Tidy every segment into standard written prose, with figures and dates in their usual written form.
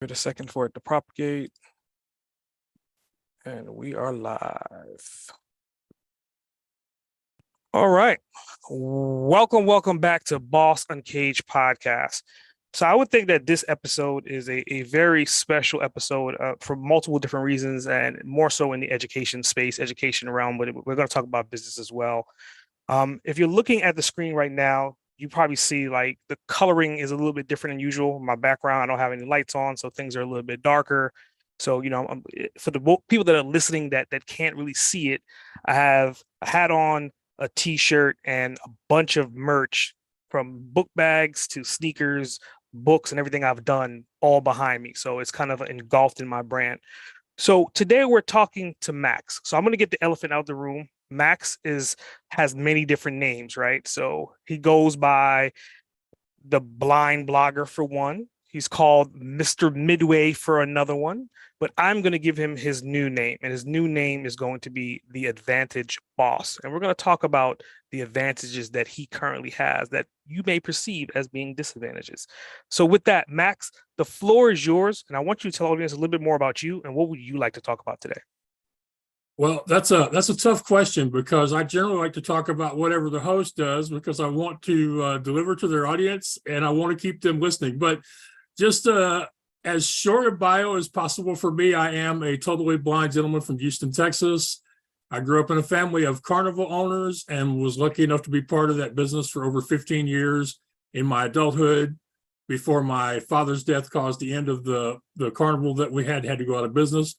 Give it a second for it to propagate. And we are live. All right. Welcome back to Boss Uncaged Podcast. So I would think that this episode is a very special episode for multiple different reasons, and more so in the education space, education realm, but we're going to talk about business as well. If you're looking at the screen right now, you probably see like the coloring is a little bit different than usual. My background, I don't have any lights on, so things are a little bit darker. So, for the people that are listening that can't really see it, I have a hat on, a t-shirt, and a bunch of merch, from book bags to sneakers, books, and everything I've done all behind me. So it's kind of engulfed in my brand. So today we're talking to Max. So I'm going to get the elephant out of the room. Max has many different names, right? So he goes by the Blind Blogger for one. He's called Mr. Midway for another one, but I'm going to give him his new name, and his new name is going to be the Advantage Boss. And we're going to talk about the advantages that he currently has that you may perceive as being disadvantages. So with that, Max, the floor is yours, and I want you to tell the audience a little bit more about you and what would you like to talk about today? Well, that's a tough question, because I generally like to talk about whatever the host does, because I want to deliver to their audience and I want to keep them listening. But just as short a bio as possible for me, I am a totally blind gentleman from Houston, Texas. I grew up in a family of carnival owners and was lucky enough to be part of that business for over 15 years in my adulthood, before my father's death caused the end of the carnival that we had to go out of business.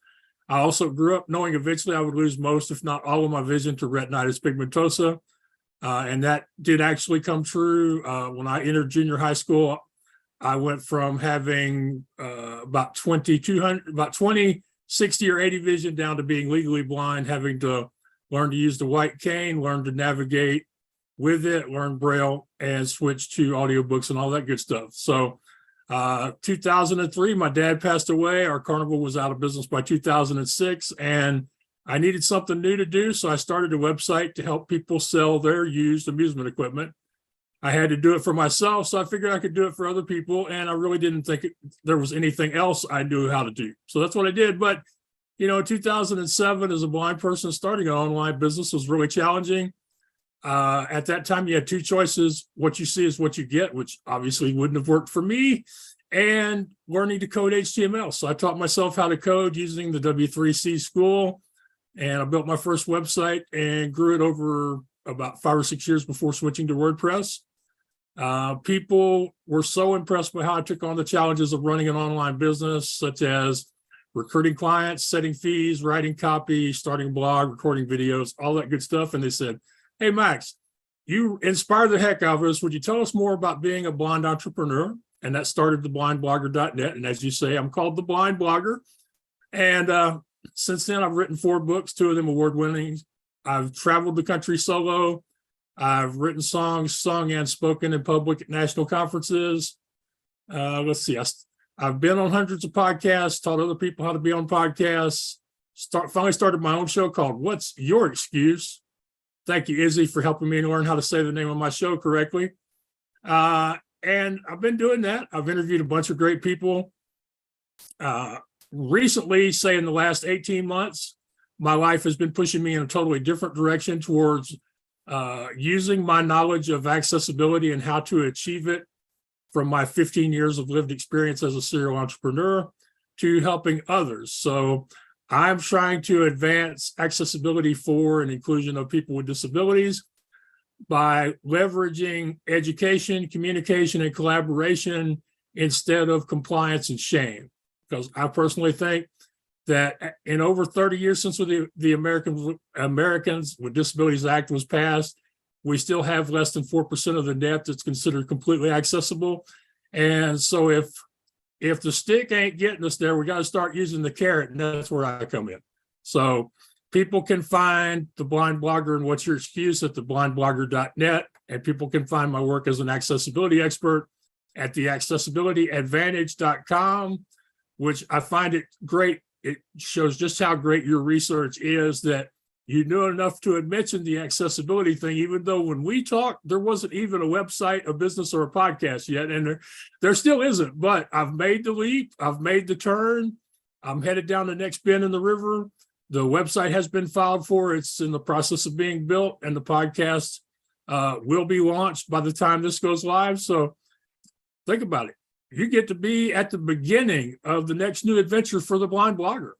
I also grew up knowing eventually I would lose most, if not all, of my vision to retinitis pigmentosa. And that did actually come true. When I entered junior high school, I went from having about 20, 60 or 80 vision down to being legally blind, having to learn to use the white cane, learn to navigate with it, learn Braille, and switch to audiobooks and all that good stuff. So 2003, my dad passed away. Our carnival was out of business by 2006, and I needed something new to do. So I started a website to help people sell their used amusement equipment. I had to do it for myself, so I figured I could do it for other people, and I really didn't think there was anything else I knew how to do. So that's what I did. But, 2007, as a blind person, starting an online business was really challenging. At that time, you had two choices: what you see is what you get, which obviously wouldn't have worked for me, and learning to code HTML. So I taught myself how to code using the W3C school, and I built my first website and grew it over about 5 or 6 years before switching to WordPress. People were so impressed by how I took on the challenges of running an online business, such as recruiting clients, setting fees, writing copy, starting a blog, recording videos, all that good stuff. And they said, "Hey, Max, you inspire the heck out of us. Would you tell us more about being a blind entrepreneur?" And that started the blindblogger.net. And as you say, I'm called the Blind Blogger. And since then, I've written 4 books, 2 of them award-winning. I've traveled the country solo. I've written songs, sung and spoken in public at national conferences. Let's see, I've been on hundreds of podcasts, taught other people how to be on podcasts. Finally started my own show called What's Your Excuse? Thank you, Izzy, for helping me learn how to say the name of my show correctly. And I've been doing that. I've interviewed a bunch of great people. Recently, say in the last 18 months, my life has been pushing me in a totally different direction towards using my knowledge of accessibility and how to achieve it from my 15 years of lived experience as a serial entrepreneur to helping others. So I'm trying to advance accessibility for and inclusion of people with disabilities by leveraging education, communication, and collaboration instead of compliance and shame. Because I personally think that in over 30 years since the Americans with Disabilities Act was passed, we still have less than 4% of the net that's considered completely accessible. And so if the stick ain't getting us there, we got to start using the carrot, and that's where I come in. So people can find the Blind Blogger and What's Your Excuse at theblindblogger.net, and people can find my work as an accessibility expert at theaccessibilityadvantage.com, which I find it great. It shows just how great your research is, that you knew enough to mention the accessibility thing, even though when we talked, there wasn't even a website, a business, or a podcast yet. And there still isn't, but I've made the leap. I've made the turn. I'm headed down the next bend in the river. The website has been filed for. It's in the process of being built, and the podcast will be launched by the time this goes live. So think about it. You get to be at the beginning of the next new adventure for the Blind Blogger.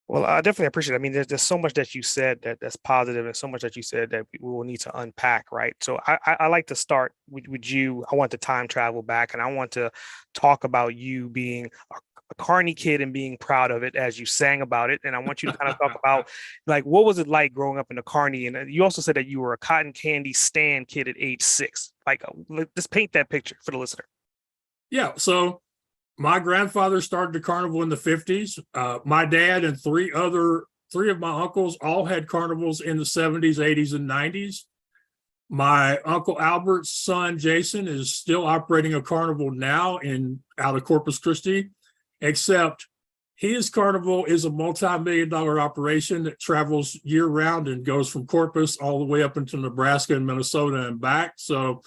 Well, I definitely appreciate it. I mean, there's so much that you said that's positive, and so much that you said that we will need to unpack, right? So I like to start with you. I want to time travel back, and I want to talk about you being a Carney kid and being proud of it as you sang about it. And I want you to kind of talk about, like, what was it like growing up in the Carney? And you also said that you were a cotton candy stand kid at age 6. Like, let's paint that picture for the listener. Yeah, so my grandfather started the carnival in the 50s. My dad and three of my uncles all had carnivals in the 70s, 80s, and 90s. My Uncle Albert's son, Jason, is still operating a carnival now out of Corpus Christi, except his carnival is a multi-million-dollar operation that travels year-round and goes from Corpus all the way up into Nebraska and Minnesota and back. So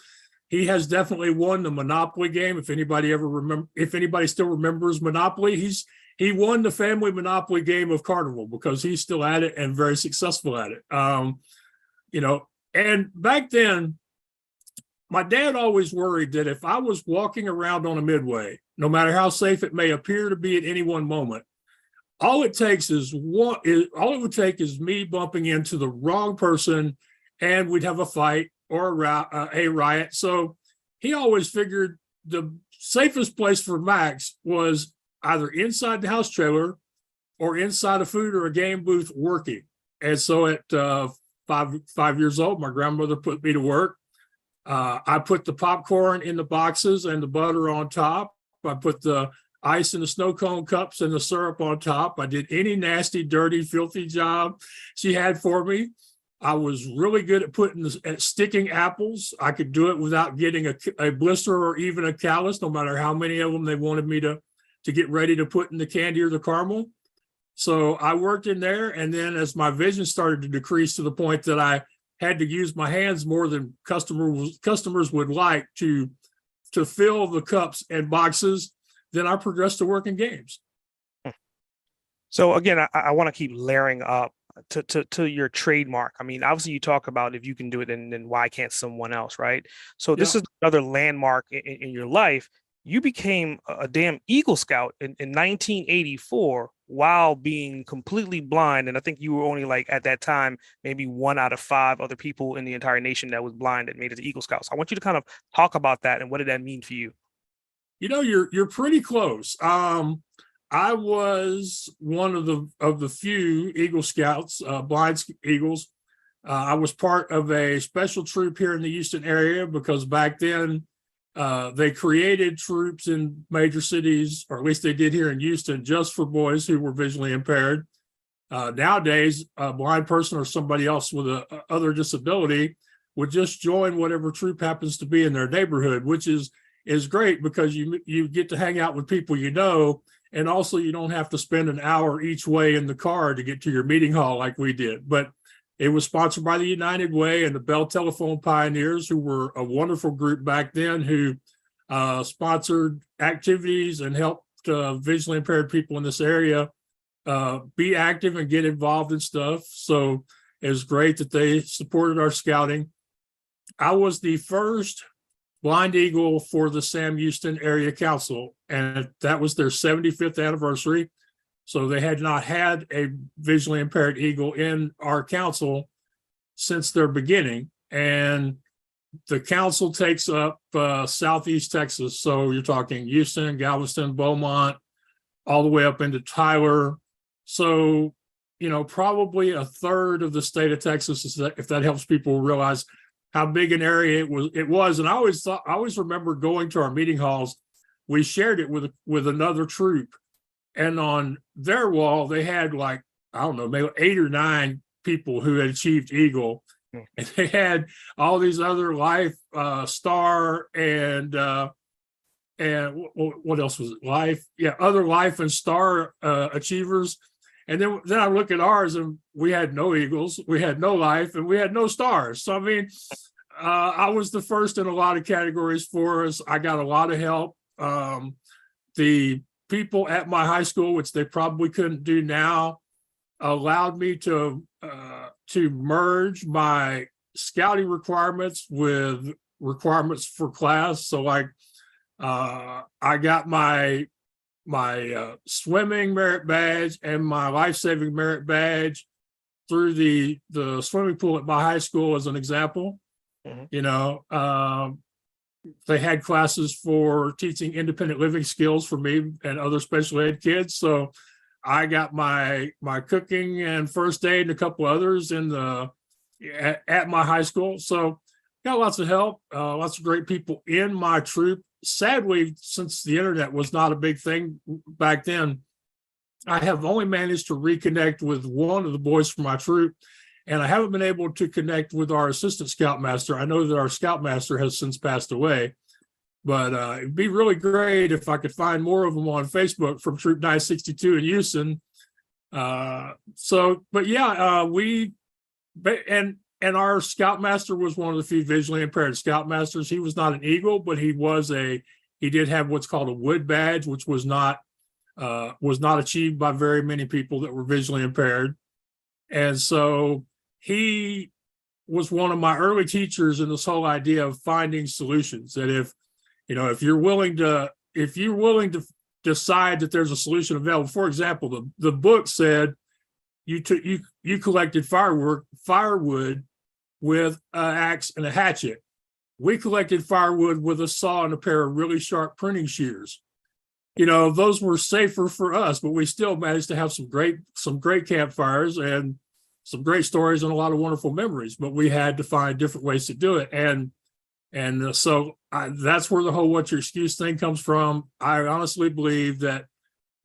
he has definitely won the Monopoly game. If anybody still remembers Monopoly, he won the family Monopoly game of Carnival because he's still at it and very successful at it. And back then, my dad always worried that if I was walking around on a midway, no matter how safe it may appear to be at any one moment, all it would take is me bumping into the wrong person, and we'd have a fight or a riot. So he always figured the safest place for Max was either inside the house trailer or inside a food or a game booth working. And so at 5 years old, my grandmother put me to work. I put the popcorn in the boxes and the butter on top. I put the ice in the snow cone cups and the syrup on top. I did any nasty, dirty, filthy job she had for me. I was really good at sticking apples. I could do it without getting a blister or even a callus, no matter how many of them they wanted me to get ready to put in the candy or the caramel. So I worked in there. And then as my vision started to decrease to the point that I had to use my hands more than customers would like to fill the cups and boxes, then I progressed to work in games. So again, I want to keep layering up to your trademark. I mean, obviously you talk about if you can do it, then why can't someone else, right? So this is another landmark in your life. You became a damn Eagle Scout in 1984 while being completely blind. And I think you were only, like, at that time, maybe 1 out of 5 other people in the entire nation that was blind that made it to Eagle Scouts. I want you to kind of talk about that and what did that mean for you? You're pretty close. I was one of the few Eagle Scouts, blind Eagles. I was part of a special troop here in the Houston area because back then they created troops in major cities, or at least they did here in Houston, just for boys who were visually impaired. Nowadays, a blind person or somebody else with a other disability would just join whatever troop happens to be in their neighborhood, which is great because you get to hang out with people you know. And also, you don't have to spend an hour each way in the car to get to your meeting hall like we did. But it was sponsored by the United Way and the Bell Telephone Pioneers, who were a wonderful group back then who sponsored activities and helped visually impaired people in this area be active and get involved in stuff. So it was great that they supported our scouting. I was the first Blind Eagle for the Sam Houston Area Council, and that was their 75th anniversary. So they had not had a visually impaired Eagle in our council since their beginning. And the council takes up Southeast Texas. So you're talking Houston, Galveston, Beaumont, all the way up into Tyler. So, probably a third of the state of Texas, if that helps people realize how big an area it was. And I always remember going to our meeting halls. We shared it with another troop, and on their wall they had, like, I don't know, maybe 8 or 9 people who had achieved Eagle, and they had all these other life, star, and what else was it? Life, other life and star achievers. And then I look at ours, and we had no eagles, we had no life, and we had no stars. So I mean, I was the first in a lot of categories for us. I got a lot of help. The people at my high school, which they probably couldn't do now, allowed me to merge my scouting requirements with requirements for class. So like I got my swimming merit badge and my life-saving merit badge through the swimming pool at my high school as an example. They had classes for teaching independent living skills for me and other special ed kids. So I got my cooking and first aid and a couple others at my high school. So got lots of help, lots of great people in my troop. Sadly, since the internet was not a big thing back then, I have only managed to reconnect with one of the boys from my troop, and I haven't been able to connect with our assistant scoutmaster. I know that our scoutmaster has since passed away, but it'd be really great if I could find more of them on Facebook from Troop 962 in Houston. And our scoutmaster was one of the few visually impaired scoutmasters. He was not an eagle, but he did have what's called a wood badge, which was not achieved by very many people that were visually impaired. And so he was one of my early teachers in this whole idea of finding solutions. That if you're willing to decide that there's a solution available. For example, the book said you collected firewood with an axe and a hatchet. We collected firewood with a saw and a pair of really sharp pruning shears. Those were safer for us, but we still managed to have some great campfires and some great stories and a lot of wonderful memories. But we had to find different ways to do it, so that's where the whole "what's your excuse" thing comes from. I honestly believe that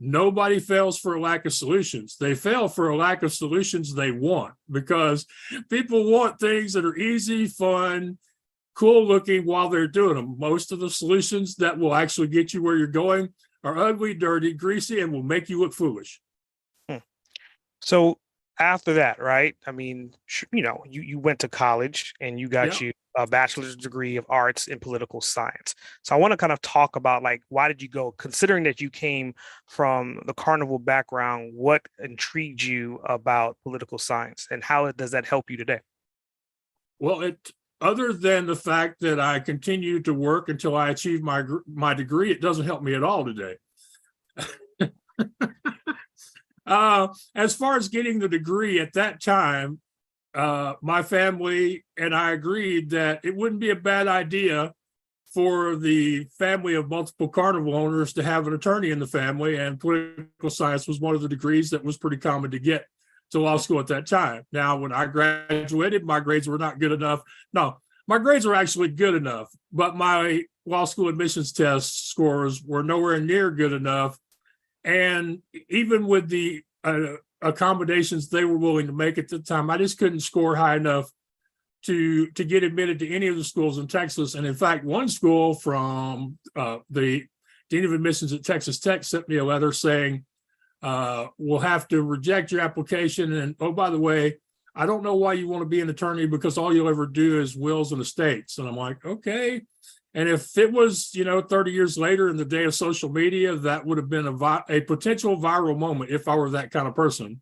nobody fails for a lack of solutions. They fail for a lack of solutions they want, because people want things that are easy, fun, cool looking while they're doing them. Most of the solutions that will actually get you where you're going are ugly, dirty, greasy, and will make you look foolish. So after that, right? I mean, you went to college and you got you a bachelor's degree of arts in political science. So I want to kind of talk about, like, why did you go, considering that you came from the carnival background, what intrigued you about political science, and how does that help you today? Well, other than the fact that I continued to work until I achieved my degree, it doesn't help me at all today. As far as getting the degree at that time, my family and I agreed that it wouldn't be a bad idea for the family of multiple carnival owners to have an attorney in the family, and political science was one of the degrees that was pretty common to get to law school at that time. Now, when I graduated, my grades were not good enough. No, my grades were actually good enough, but my law school admissions test scores were nowhere near good enough. And even with the accommodations they were willing to make at the time, I just couldn't score high enough to get admitted to any of the schools in Texas. And in fact, one school from the Dean of Admissions at Texas Tech sent me a letter saying, we'll have to reject your application. And oh, by the way, I don't know why you want to be an attorney, because all you'll ever do is wills and estates. And I'm like, okay. And if it was, 30 years later in the day of social media, that would have been a potential viral moment if I were that kind of person.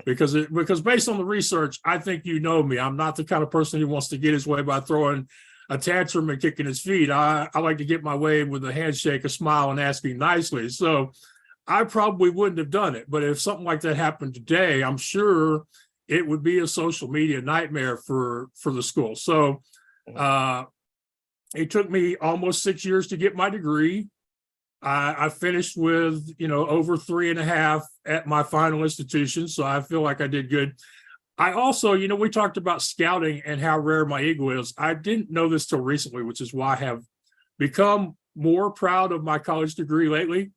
Because based on the research, I think me. I'm not the kind of person who wants to get his way by throwing a tantrum and kicking his feet. I like to get my way with a handshake, a smile, and asking nicely. So I probably wouldn't have done it. But if something like that happened today, I'm sure it would be a social media nightmare for the school. So it took me almost 6 years to get my degree. I finished with, over 3.5 at my final institution. So I feel like I did good. I also, we talked about scouting and how rare my eagle is. I didn't know this till recently, which is why I have become more proud of my college degree lately.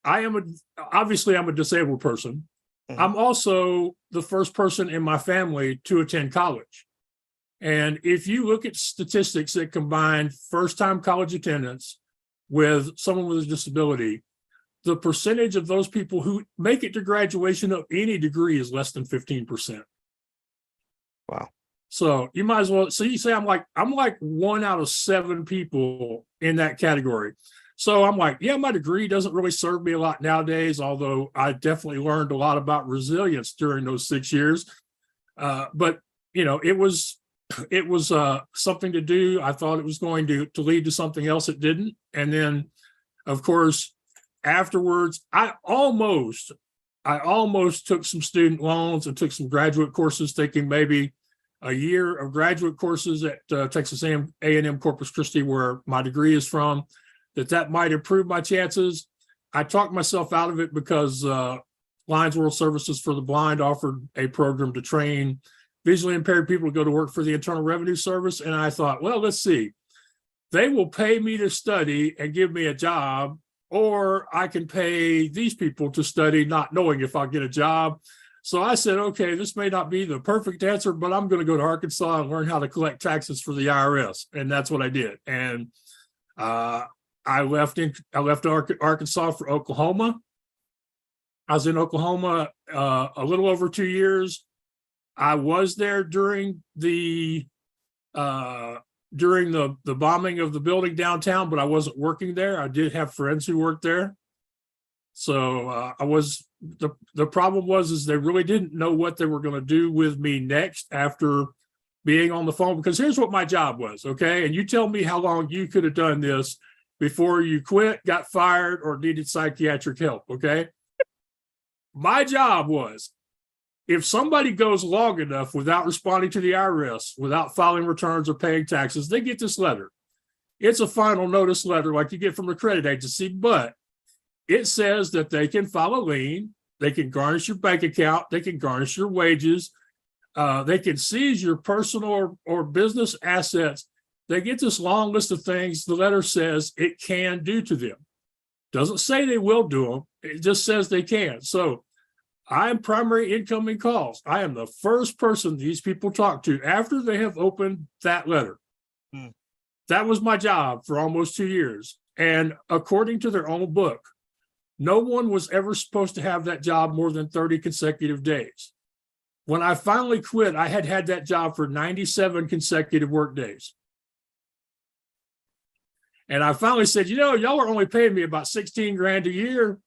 Obviously I'm a disabled person. I'm also the first person in my family to attend college. And if you look at statistics that combine first-time college attendance with someone with a disability, the percentage of those people who make it to graduation of any degree is less than 15%. Wow. So you might as well, so you say I'm like 1 out of 7 people in that category. So I'm like, yeah, my degree doesn't really serve me a lot nowadays, although I definitely learned a lot about resilience during those 6 years. But it was something to do. I thought it was going to lead to something else. It didn't. And then, of course, afterwards, I almost took some student loans and took some graduate courses, thinking maybe a year of graduate courses at Texas A&M Corpus Christi, where my degree is from, that might improve my chances. I talked myself out of it because Lions World Services for the Blind offered a program to train visually impaired people to go to work for the Internal Revenue Service. And I thought, well, let's see. They will pay me to study and give me a job, or I can pay these people to study, not knowing if I'll get a job. So I said, okay, this may not be the perfect answer, but I'm going to go to Arkansas and learn how to collect taxes for the IRS. And that's what I did. And I left Arkansas for Oklahoma. I was in Oklahoma a little over 2 years. I was there during the bombing of the building downtown, but I wasn't working there. I did have friends who worked there. So the problem was they really didn't know what they were going to do with me next after being on the phone, because here's what my job was. Okay. And you tell me how long you could have done this before you quit, got fired, or needed psychiatric help. Okay. My job was, if somebody goes long enough without responding to the IRS, without filing returns or paying taxes, they get this letter. It's a final notice letter like you get from the credit agency, but it says that they can file a lien, they can garnish your bank account, they can garnish your wages, they can seize your personal or business assets. They get this long list of things the letter says it can do to them. Doesn't say they will do them, it just says they can. So I am primary incoming calls. I am the first person these people talk to after they have opened that letter. That was my job for almost 2 years. And according to their own book, no one was ever supposed to have that job more than 30 consecutive days. When I finally quit, I had that job for 97 consecutive work days. And I finally said, y'all are only paying me about 16 grand a year.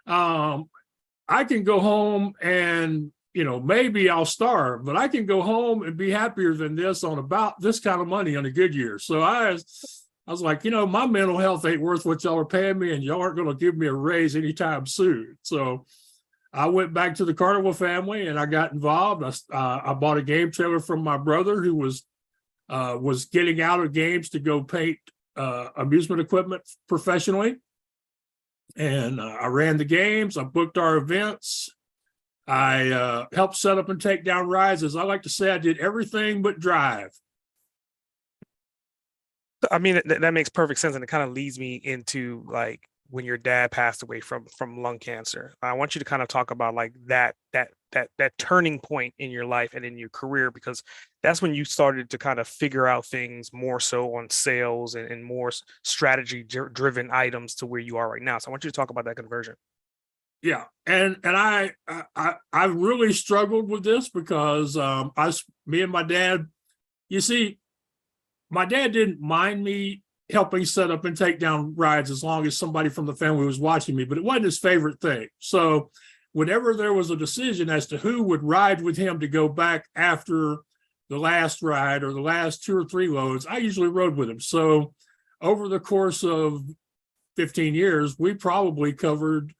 I can go home and, maybe I'll starve, but I can go home and be happier than this on about this kind of money on a good year. So I was like, my mental health ain't worth what y'all are paying me, and y'all aren't going to give me a raise anytime soon. So I went back to the Carnival family and I got involved. I bought a game trailer from my brother who was getting out of games to go paint amusement equipment professionally. And I ran the games. I booked our events. I helped set up and take down rides. As I like to say, I did everything but drive. I mean, that makes perfect sense. And it kind of leads me into like when your dad passed away from lung cancer. I want you to kind of talk about like that turning point in your life and in your career, because that's when you started to kind of figure out things more so on sales and more strategy driven items to where you are right now. So I want you to talk about that conversion. Yeah. And I really struggled with this because me and my dad, you see, my dad didn't mind me helping set up and take down rides as long as somebody from the family was watching me, but it wasn't his favorite thing. So whenever there was a decision as to who would ride with him to go back after the last ride or the last 2 or 3 loads, I usually rode with him. So over the course of 15 years, we probably covered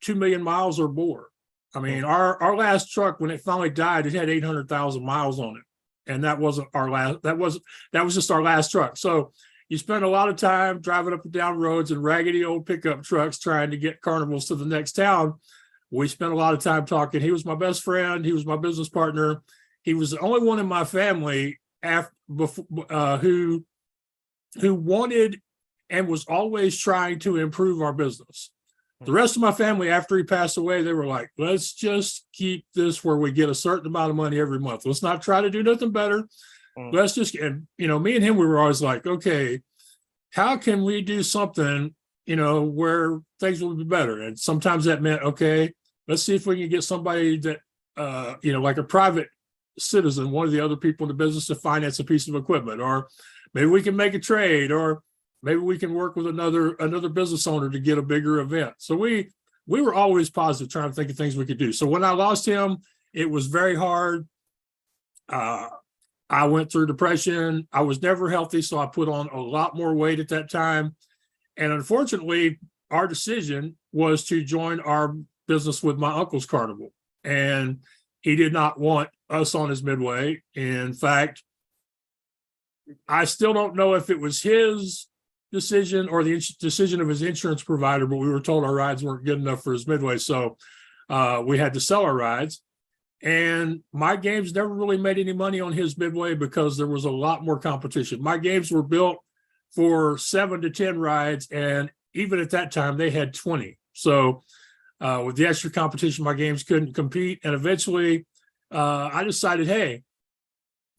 2 million miles or more. I mean, our last truck, when it finally died, it had 800,000 miles on it. And that wasn't our last, that was just our last truck. So you spend a lot of time driving up and down roads in raggedy old pickup trucks trying to get carnivals to the next town. We spent a lot of time talking. He was my best friend. He was my business partner. He was the only one in my family who wanted and was always trying to improve our business. The rest of my family, after he passed away, they were like, let's just keep this where we get a certain amount of money every month. Let's not try to do nothing better. Let's just, and me and him, we were always like, okay, how can we do something where things will be better. And sometimes that meant, okay, let's see if we can get somebody that, like a private citizen, one of the other people in the business, to finance a piece of equipment, or maybe we can make a trade, or maybe we can work with another business owner to get a bigger event. So we were always positive, trying to think of things we could do. So when I lost him, it was very hard. I went through depression. I was never healthy, so I put on a lot more weight at that time. And unfortunately, our decision was to join our business with my uncle's carnival. And he did not want us on his midway. In fact, I still don't know if it was his decision or the decision of his insurance provider, but we were told our rides weren't good enough for his midway. So we had to sell our rides. And my games never really made any money on his midway because there was a lot more competition. My games were built for 7 to 10 rides, and even at that time, they had 20. So with the extra competition, my games couldn't compete. And eventually, I decided, hey,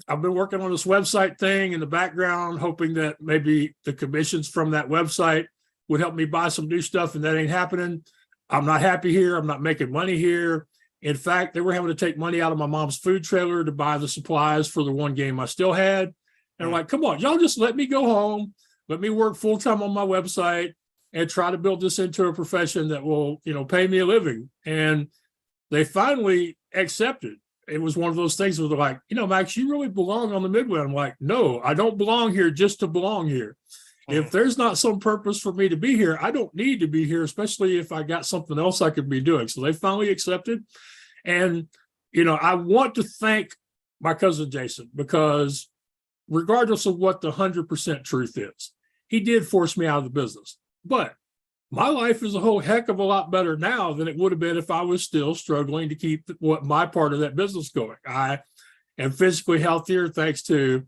I've been working on this website thing in the background, hoping that maybe the commissions from that website would help me buy some new stuff, and that ain't happening. I'm not happy here. I'm not making money here. In fact, they were having to take money out of my mom's food trailer to buy the supplies for the one game I still had. And I'm like, come on, y'all just let me go home. Let me work full time on my website and try to build this into a profession that will, pay me a living. And they finally accepted. It was one of those things where they're like, Max, you really belong on the Midway. I'm like, no, I don't belong here just to belong here. If there's not some purpose for me to be here, I don't need to be here, especially if I got something else I could be doing. So they finally accepted. And, I want to thank my cousin Jason, because regardless of what the 100% truth is, he did force me out of the business. But my life is a whole heck of a lot better now than it would have been if I was still struggling to keep my part of that business going. I am physically healthier thanks to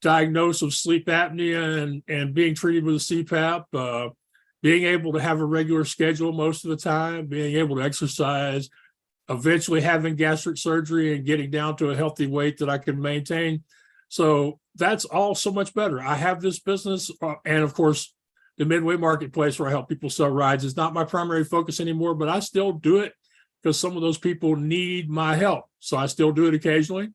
diagnosis of sleep apnea and being treated with a CPAP, being able to have a regular schedule most of the time, being able to exercise, eventually having gastric surgery and getting down to a healthy weight that I can maintain. So that's all so much better. I have this business, and of course, the Midway Marketplace, where I help people sell rides, is not my primary focus anymore, but I still do it because some of those people need my help. So I still do it occasionally.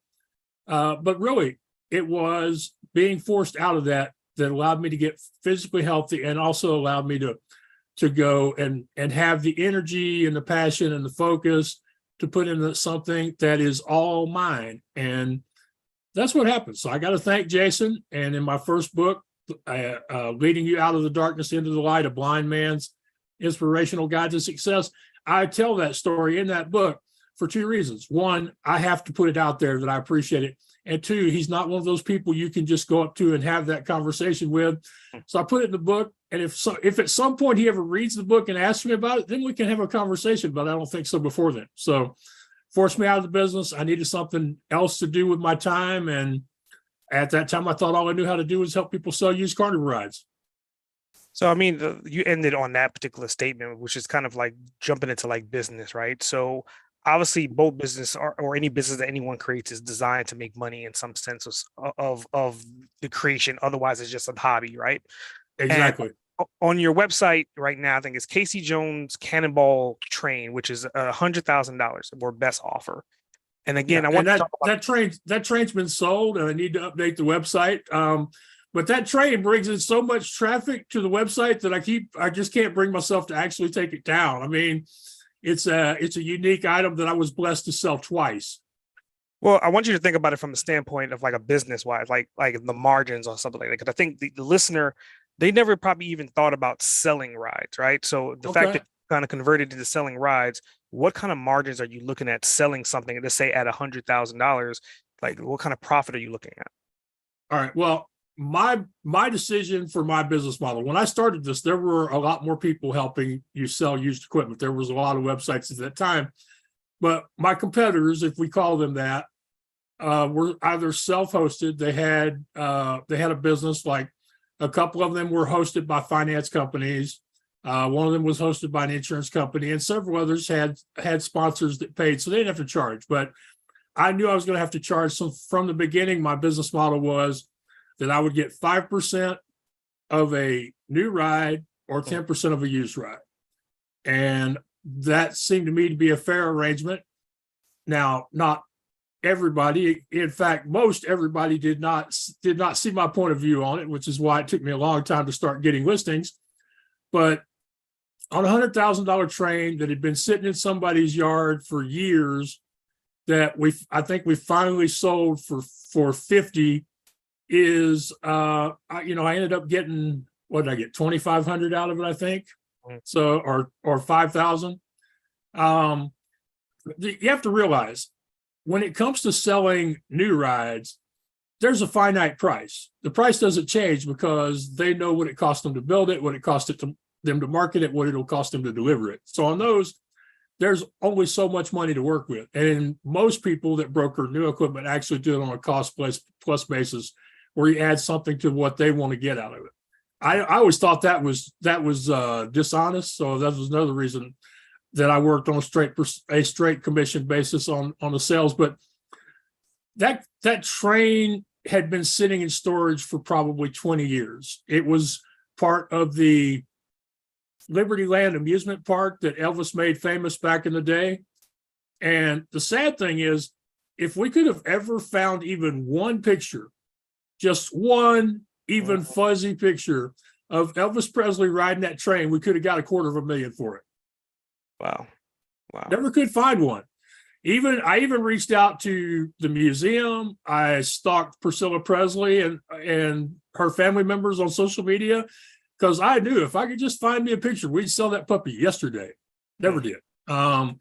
But really, it was being forced out of that allowed me to get physically healthy, and also allowed me to go and have the energy and the passion and the focus to put into something that is all mine. And that's what happened. So I got to thank Jason. And in my first book, Leading You Out of the Darkness into the Light, A Blind Man's Inspirational Guide to Success, I tell that story in that book for 2 reasons. One, I have to put it out there that I appreciate it. And 2, he's not one of those people you can just go up to and have that conversation with. So I put it in the book. And if at some point he ever reads the book and asks me about it, then we can have a conversation. But I don't think so before then. So forced me out of the business. I needed something else to do with my time. And at that time, I thought all I knew how to do was help people sell used carnival rides. So, you ended on that particular statement, which is kind of like jumping into like business, right? So obviously both business or any business that anyone creates is designed to make money in some sense of the creation. Otherwise, it's just a hobby, right? Exactly. And on your website right now, I think it's Casey Jones Cannonball Train, which is $100,000 or best offer. And again, I want that train's been sold, and I need to update the website. But that train brings in so much traffic to the website that I just can't bring myself to actually take it down. I mean, it's a unique item that I was blessed to sell twice. Well, I want you to think about it from the standpoint of like a business wise, like the margins or something like that. Because I think the listener, they never probably even thought about selling rides, right? So the fact that you kind of converted into selling rides, what kind of margins are you looking at selling something, let's say at $100,000? Like, what kind of profit are you looking at? All right. Well, my decision for my business model, when I started this, there were a lot more people helping you sell used equipment. There was a lot of websites at that time, but my competitors, if we call them that, were either self-hosted. They had a business, like a couple of them were hosted by finance companies. One of them was hosted by an insurance company, and several others had sponsors that paid, so they didn't have to charge. But I knew I was going to have to charge. So from the beginning, my business model was that I would get 5% of a new ride or 10% of a used ride. And that seemed to me to be a fair arrangement. Now, not everybody, in fact, most everybody did not see my point of view on it, which is why it took me a long time to start getting listings. But on a $100,000 train that had been sitting in somebody's yard for years, that I think we finally sold for 50, is I ended up getting, what did I get, 2,500 out of it, I think. So or 5,000. You have to realize, when it comes to selling new rides, there's a finite price. The price doesn't change because they know what it cost them to build it, what it cost them to market it, what it'll cost them to deliver it. So on those, there's only so much money to work with. And most people that broker new equipment actually do it on a cost plus basis, where you add something to what they want to get out of it. I always thought that was dishonest. So that was another reason that I worked on a straight commission basis on the sales. But that train had been sitting in storage for probably 20 years. It was part of the Liberty Land amusement park that Elvis made famous back in the day. And the sad thing is, if we could have ever found even one picture, just one even fuzzy picture of Elvis Presley riding that train, we could have got $250,000 for it. Wow. Never could find one. I even reached out to the museum. I stalked Priscilla Presley and her family members on social media, because I knew if I could just find me a picture, we'd sell that puppy yesterday. Never did. I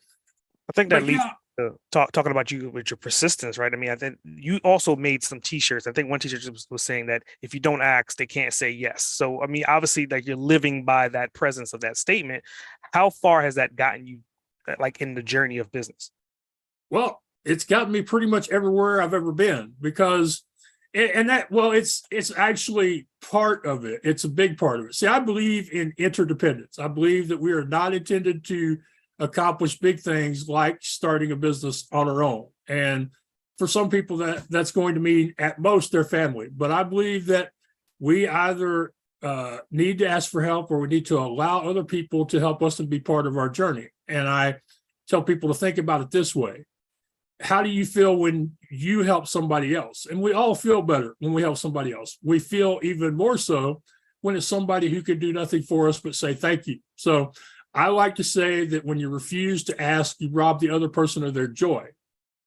think that leads to talking about you with your persistence, right? I mean, I think you also made some T-shirts. I think one T-shirt was saying that if you don't ask, they can't say yes. So, I mean, obviously, like, you're living by that presence of that statement. How far has that gotten you, like, in the journey of business? Well, it's gotten me pretty much everywhere I've ever been, because, it's actually part of it. It's a big part of it. See, I believe in interdependence. I believe that we are not intended to accomplish big things like starting a business on our own. And for some people, that's going to mean at most their family. But I believe that we either need to ask for help, or we need to allow other people to help us and be part of our journey. And I tell people to think about it this way. How do you feel when you help somebody else? And we all feel better when we help somebody else. We feel even more so when it's somebody who can do nothing for us but say thank you. So I like to say that when you refuse to ask, you rob the other person of their joy,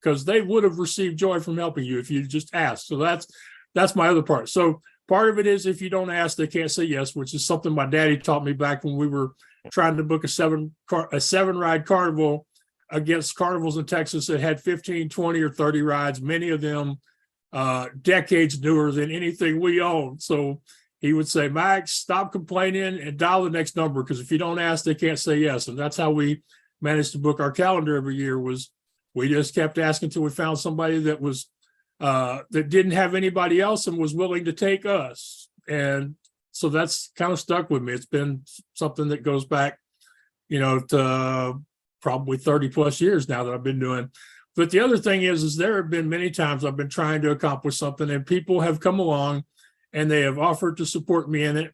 because they would have received joy from helping you if you just asked. So that's my other part. So part of it is, if you don't ask, they can't say yes, which is something my daddy taught me back when we were trying to book a seven ride carnival against carnivals in Texas that had 15, 20, or 30 rides, many of them decades newer than anything we own. So he would say, Max, stop complaining and dial the next number, because if you don't ask, they can't say yes. And that's how we managed to book our calendar every year. Was we just kept asking until we found somebody that was that didn't have anybody else and was willing to take us. And so that's kind of stuck with me. It's been something that goes back, to probably 30 plus years now that I've been doing. But the other thing is there have been many times I've been trying to accomplish something, and people have come along and they have offered to support me in it.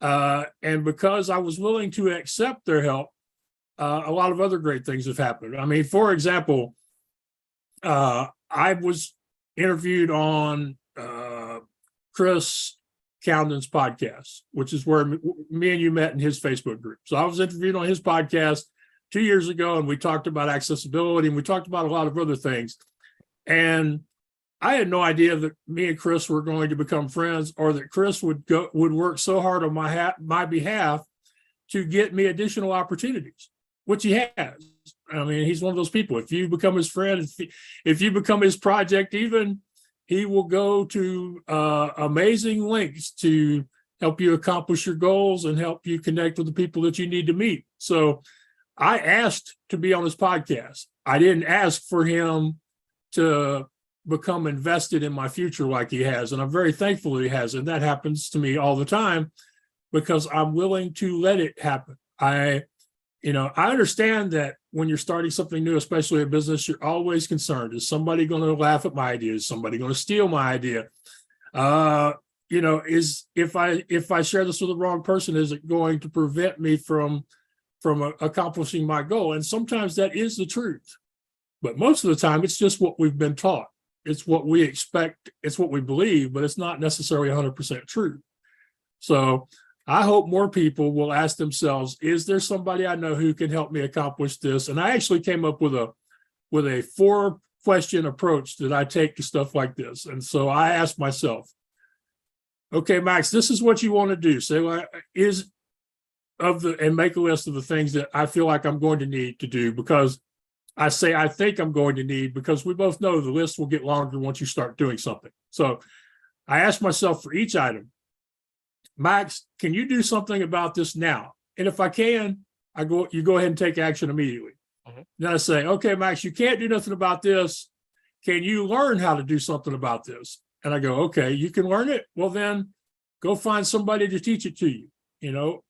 And because I was willing to accept their help, a lot of other great things have happened. I mean, for example, I was interviewed on Chris Cowden's podcast, which is where me and you met in his Facebook group. So I was interviewed on his podcast 2 years ago, and we talked about accessibility, and we talked about a lot of other things. And I had no idea that me and Chris were going to become friends, or that Chris would work so hard on my behalf to get me additional opportunities, which he has. I mean, he's one of those people. If you become his friend, if you become his project, even, he will go to amazing lengths to help you accomplish your goals and help you connect with the people that you need to meet. So I asked to be on his podcast. I didn't ask for him to become invested in my future like he has. And I'm very thankful that he has. And that happens to me all the time, because I'm willing to let it happen. I understand that when you're starting something new, especially a business, you're always concerned. Is somebody going to laugh at my idea? Is somebody going to steal my idea? is if I share this with the wrong person, is it going to prevent me from accomplishing my goal? And sometimes that is the truth, but most of the time it's just what we've been taught. It's what we expect. It's what we believe, but it's not necessarily 100% true. So I hope more people will ask themselves, is there somebody I know who can help me accomplish this? And I actually came up with a 4-question approach that I take to stuff like this. And so I asked myself, okay, Max, this is what you want to do. Say, well, and make a list of the things that I feel like I'm going to need to do, because I say I think I'm going to need, because we both know the list will get longer once you start doing something. So I asked myself for each item, Max, can you do something about this now? And if I can, you go ahead and take action immediately. Mm-hmm. Then I say, okay, Max, you can't do nothing about this. Can you learn how to do something about this? And I go, okay, you can learn it. Well, then go find somebody to teach it to you.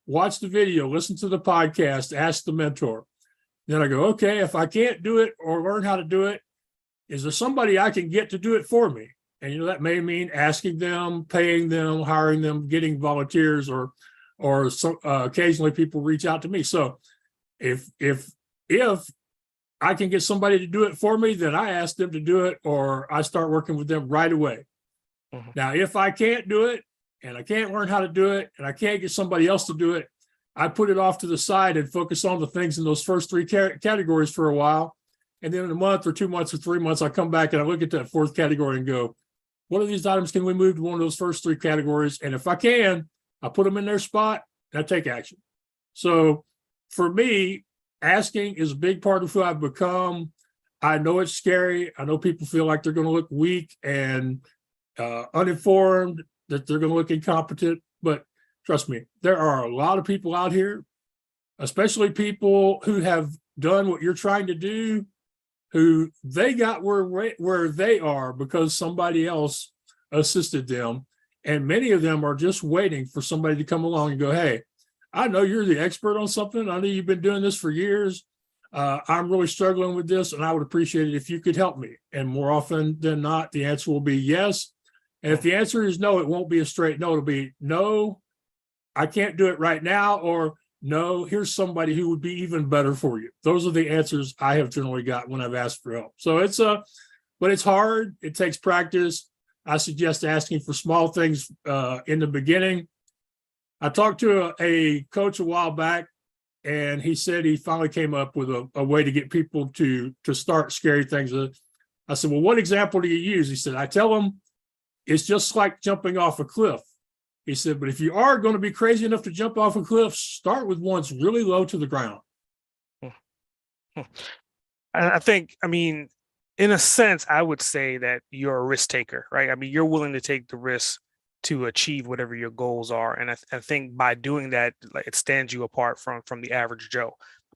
Watch the video, listen to the podcast, ask the mentor. Then I go, okay, if I can't do it or learn how to do it, is there somebody I can get to do it for me? And that may mean asking them, paying them, hiring them, getting volunteers, or occasionally people reach out to me. So if I can get somebody to do it for me, then I ask them to do it, or I start working with them right away. Mm-hmm. Now, if I can't do it, and I can't learn how to do it, and I can't get somebody else to do it, I put it off to the side and focus on the things in those first 3 categories for a while. And then in a month or 2 months or 3 months, I come back and I look at that 4th category and go, what of these items can we move to one of those first 3 categories? And if I can, I put them in their spot and I take action. So for me, asking is a big part of who I've become. I know it's scary. I know people feel like they're going to look weak and uninformed, that they're going to look incompetent. But trust me, there are a lot of people out here, especially people who have done what you're trying to do, who they got where they are because somebody else assisted them. And many of them are just waiting for somebody to come along and go, hey, I know you're the expert on something. I know you've been doing this for years. I'm really struggling with this, and I would appreciate it if you could help me. And more often than not, the answer will be yes. And if the answer is no, it won't be a straight no. It'll be no, I can't do it right now, or no, here's somebody who would be even better for you. Those are the answers I have generally got when I've asked for help. So but it's hard. It takes practice. I suggest asking for small things in the beginning. I talked to a coach a while back, and he said he finally came up with a way to get people to start scary things. I said, well, what example do you use? He said, I tell them it's just like jumping off a cliff. He said, but if you are going to be crazy enough to jump off a cliff, start with ones really low to the ground. I think, in a sense, I would say that you're a risk taker, right? You're willing to take the risk to achieve whatever your goals are. And I think by doing that, it stands you apart from the average Joe.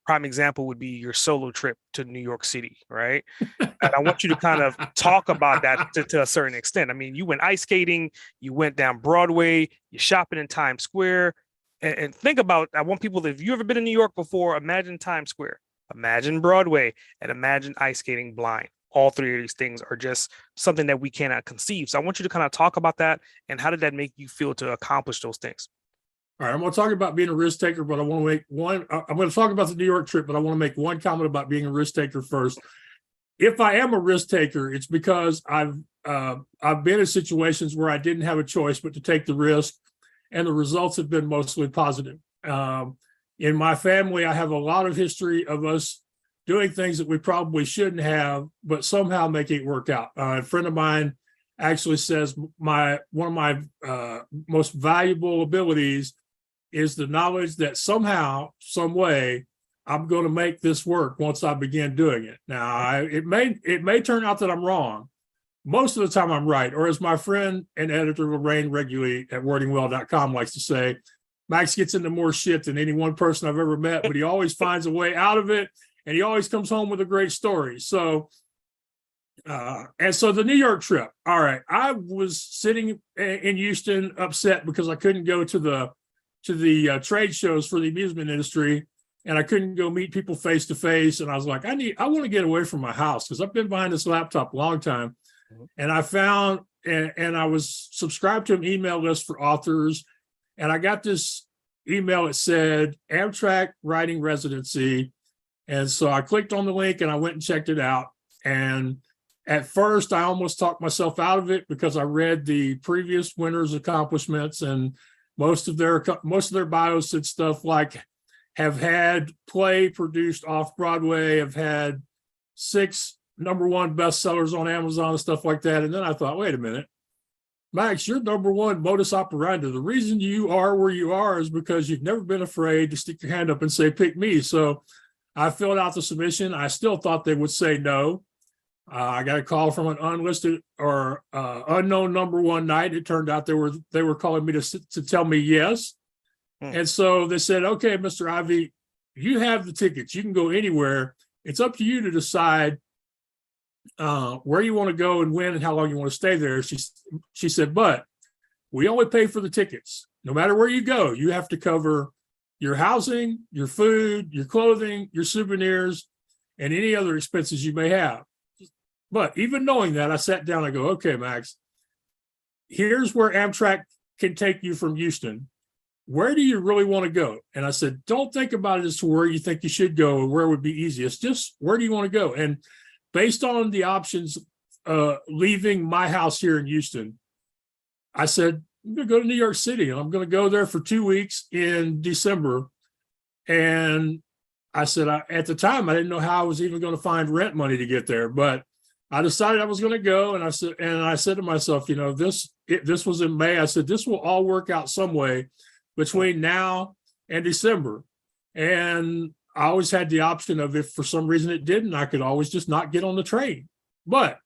Prime example would be your solo trip to New York City, right? And I want you to kind of talk about that to a certain extent. You went ice skating, you went down Broadway, you're shopping in Times Square. And think about, I want people, if you've ever been in New York before, imagine Times Square, imagine Broadway, and imagine ice skating blind. All 3 of these things are just something that we cannot conceive. So I want you to kind of talk about that, and how did that make you feel to accomplish those things? All right, I'm going to talk about being a risk taker, but I want to make I'm going to talk about the New York trip, but I want to make one comment about being a risk taker first. If I am a risk taker, it's because I've been in situations where I didn't have a choice but to take the risk, and the results have been mostly positive. In my family, I have a lot of history of us doing things that we probably shouldn't have, but somehow making it work out. A friend of mine actually says one of my most valuable abilities is the knowledge that somehow, some way, I'm going to make this work once I begin doing it. Now, it may turn out that I'm wrong. Most of the time I'm right, or as my friend and editor Lorraine regularly at wordingwell.com likes to say, Max gets into more shit than any one person I've ever met, but he always finds a way out of it, and he always comes home with a great story. So the New York trip. All right, I was sitting in Houston upset because I couldn't go to the trade shows for the amusement industry, and I couldn't go meet people face to face. And I was like, I want to get away from my house because I've been behind this laptop a long time. And I found and I was subscribed to an email list for authors, and I got this email that said Amtrak writing residency. And so I clicked on the link and I went and checked it out. And at first, I almost talked myself out of it because I read the previous winners' accomplishments, and most of their bios said stuff like have had play produced off Broadway, have had 6 #1 bestsellers on Amazon and stuff like that. And then I thought, wait a minute, Max, you're #1 modus operandi. The reason you are where you are is because you've never been afraid to stick your hand up and say, pick me. So I filled out the submission. I still thought they would say no. I got a call from an unlisted or unknown #1 night. It turned out they were calling me to tell me yes. And so they said, okay, Mr. Ivey, you have the tickets. You can go anywhere. It's up to you to decide where you want to go and when and how long you want to stay there. She said, but we only pay for the tickets. No matter where you go, you have to cover your housing, your food, your clothing, your souvenirs, and any other expenses you may have. But even knowing that, I sat down and go, okay, Max, here's where Amtrak can take you from Houston. Where do you really want to go? And I said, don't think about it as to where you think you should go or where would be easiest. Just where do you want to go? And based on the options leaving my house here in Houston, I said, I'm going to go to New York City, and I'm going to go there for 2 weeks in December. And I said, at the time, I didn't know how I was even going to find rent money to get there, but I decided I was going to go. And I said to myself, this was in May. I said, this will all work out some way between now and December. And I always had the option of, if for some reason it didn't, I could always just not get on the train. But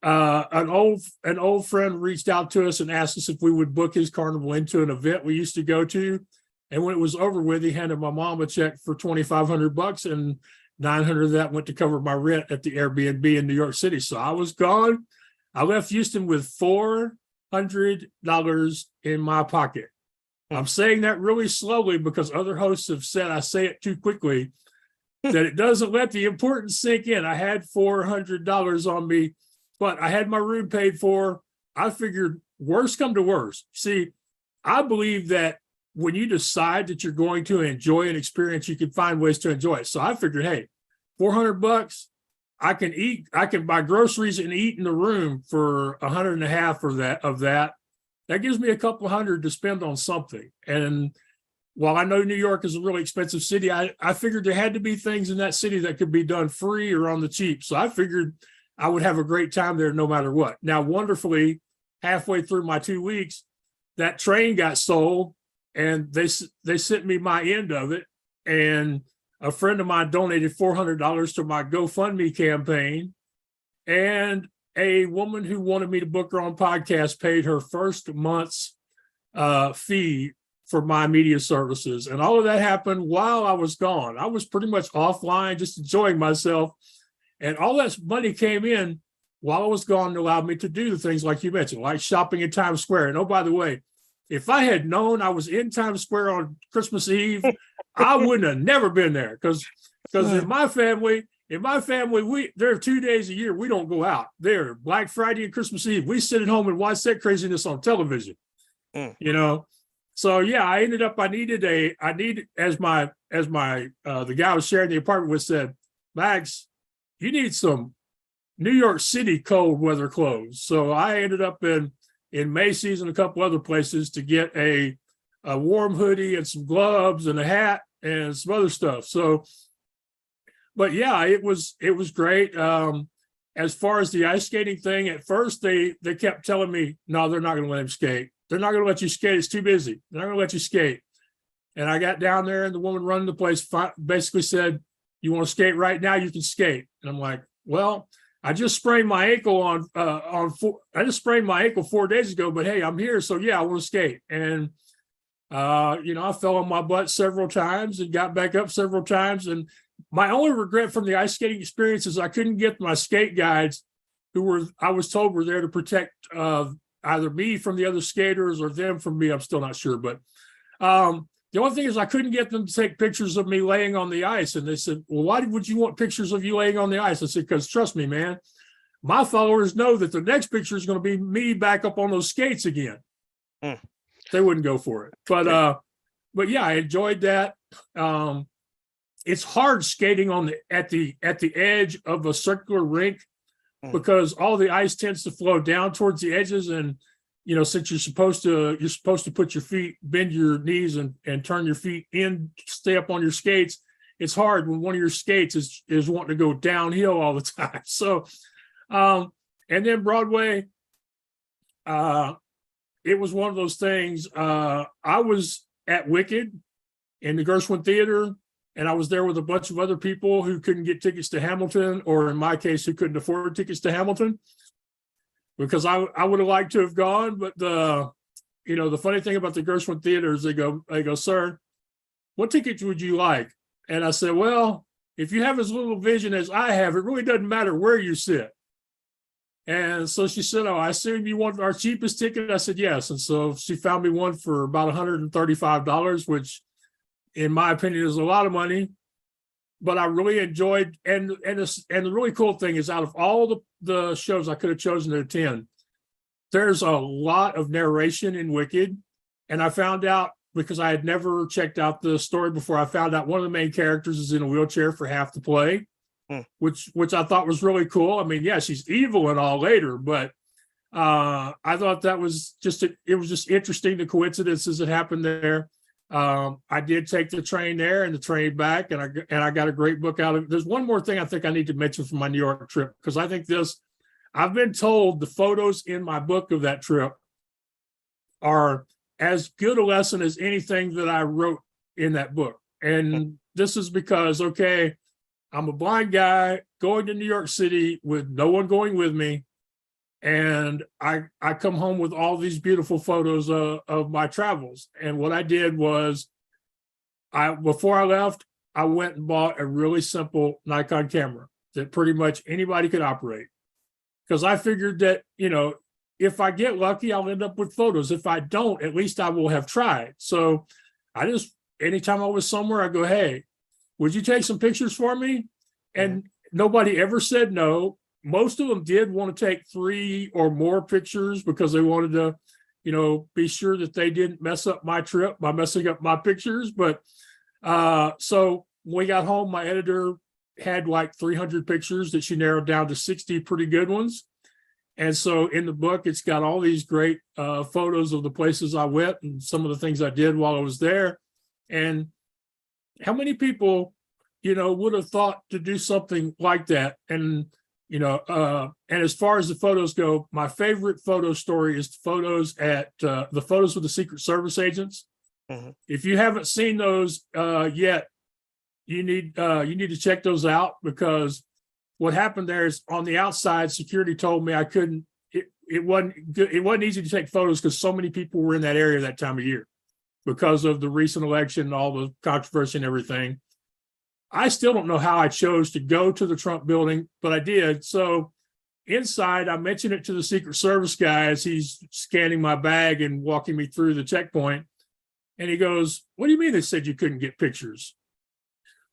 an old friend reached out to us and asked us if we would book his carnival into an event we used to go to. And when it was over with, he handed my mom a check for $2,500, and $900 of that went to cover my rent at the Airbnb in New York City. So I was gone. I left Houston with $400 in my pocket. I'm saying that really slowly because other hosts have said I say it too quickly, that it doesn't let the importance sink in. I had $400 on me, but I had my room paid for. I figured worst come to worst. See, I believe that when you decide that you're going to enjoy an experience, you can find ways to enjoy it. So I figured, hey, $400, I can buy groceries and eat in the room for $150 of that. That gives me a couple hundred to spend on something. And while I know New York is a really expensive city, I figured there had to be things in that city that could be done free or on the cheap. So I figured I would have a great time there no matter what. Now, wonderfully, halfway through my 2 weeks, that train got sold, and they sent me my end of it. And a friend of mine donated $400 to my GoFundMe campaign. And a woman who wanted me to book her on podcast paid her first month's fee for my media services. And all of that happened while I was gone. I was pretty much offline, just enjoying myself. And all that money came in while I was gone and allowed me to do the things like you mentioned, like shopping in Times Square. And oh, by the way, if I had known I was in Times Square on Christmas Eve, I wouldn't have never been there. Because in my family, there are 2 days a year we don't go out. There, Black Friday and Christmas Eve, we sit at home and watch that craziness on television. So yeah, I ended up, I needed as the guy I was sharing the apartment with said, Max, you need some New York City cold weather clothes. So I ended up in Macy's and a couple other places to get a warm hoodie and some gloves and a hat and some other stuff. So, but yeah, it was great. As far as the ice skating thing, at first they kept telling me, no, they're not going to let him skate. They're not going to let you skate. It's too busy. They're not going to let you skate. And I got down there, and the woman running the place basically said, you want to skate right now? You can skate. And I'm like, well, I just sprained my ankle I just sprained my ankle 4 days ago, but hey, I'm here. So yeah, I want to skate. And, I fell on my butt several times and got back up several times. And my only regret from the ice skating experience is I couldn't get my skate guides I was told were there to protect either me from the other skaters or them from me. I'm still not sure. But the only thing is I couldn't get them to take pictures of me laying on the ice. And they said, well, why would you want pictures of you laying on the ice? I said, because trust me, man, my followers know that the next picture is going to be me back up on those skates again. They wouldn't go for it. But yeah, I enjoyed that. It's hard skating at the edge of a circular rink because all the ice tends to flow down towards the edges, and since you're supposed to put your feet, bend your knees and turn your feet in, stay up on your skates. It's hard when one of your skates is wanting to go downhill all the time. So, and then Broadway, it was one of those things. I was at Wicked in the Gershwin Theater, and I was there with a bunch of other people who couldn't get tickets to Hamilton, or in my case, who couldn't afford tickets to Hamilton, because I would have liked to have gone. But the funny thing about the Gershwin Theater is they go, sir, what ticket would you like? And I said, well, if you have as little vision as I have, it really doesn't matter where you sit. And so she said, oh, I assume you want our cheapest ticket? I said, yes. And so she found me one for about $135, which in my opinion is a lot of money, but I really enjoyed. And the really cool thing is, out of all the shows I could have chosen to attend, there's a lot of narration in Wicked. And I found out, because I had never checked out the story before, I found out one of the main characters is in a wheelchair for half the play. Which I thought was really cool. I mean, yeah, she's evil and all later, but I thought that was it was just interesting, the coincidences that happened there. I did take the train there and the train back, and I got a great book out of it. There's one more thing I think I need to mention from my New York trip, because I think I've been told the photos in my book of that trip are as good a lesson as anything that I wrote in that book. And this is because, okay, I'm a blind guy going to New York City with no one going with me. And I come home with all these beautiful photos of my travels. And what I did was, before I left, I went and bought a really simple Nikon camera that pretty much anybody could operate. Because I figured that, if I get lucky, I'll end up with photos. If I don't, at least I will have tried. So anytime I was somewhere, I go, hey, would you take some pictures for me? And nobody ever said no. Most of them did want to take 3 or more pictures because they wanted to, be sure that they didn't mess up my trip by messing up my pictures. But so when we got home, my editor had like 300 pictures that she narrowed down to 60 pretty good ones. And so in the book, it's got all these great photos of the places I went and some of the things I did while I was there. And how many people, would have thought to do something like that? And, and as far as the photos go, my favorite photo story is the photos with the Secret Service agents. If you haven't seen those yet, you need to check those out, because what happened there is, on the outside, security told me I couldn't. It wasn't easy to take photos because so many people were in that area that time of year because of the recent election and all the controversy and everything. I still don't know how I chose to go to the Trump building, but I did. So inside, I mentioned it to the Secret Service guy as he's scanning my bag and walking me through the checkpoint. And he goes, "What do you mean they said you couldn't get pictures?"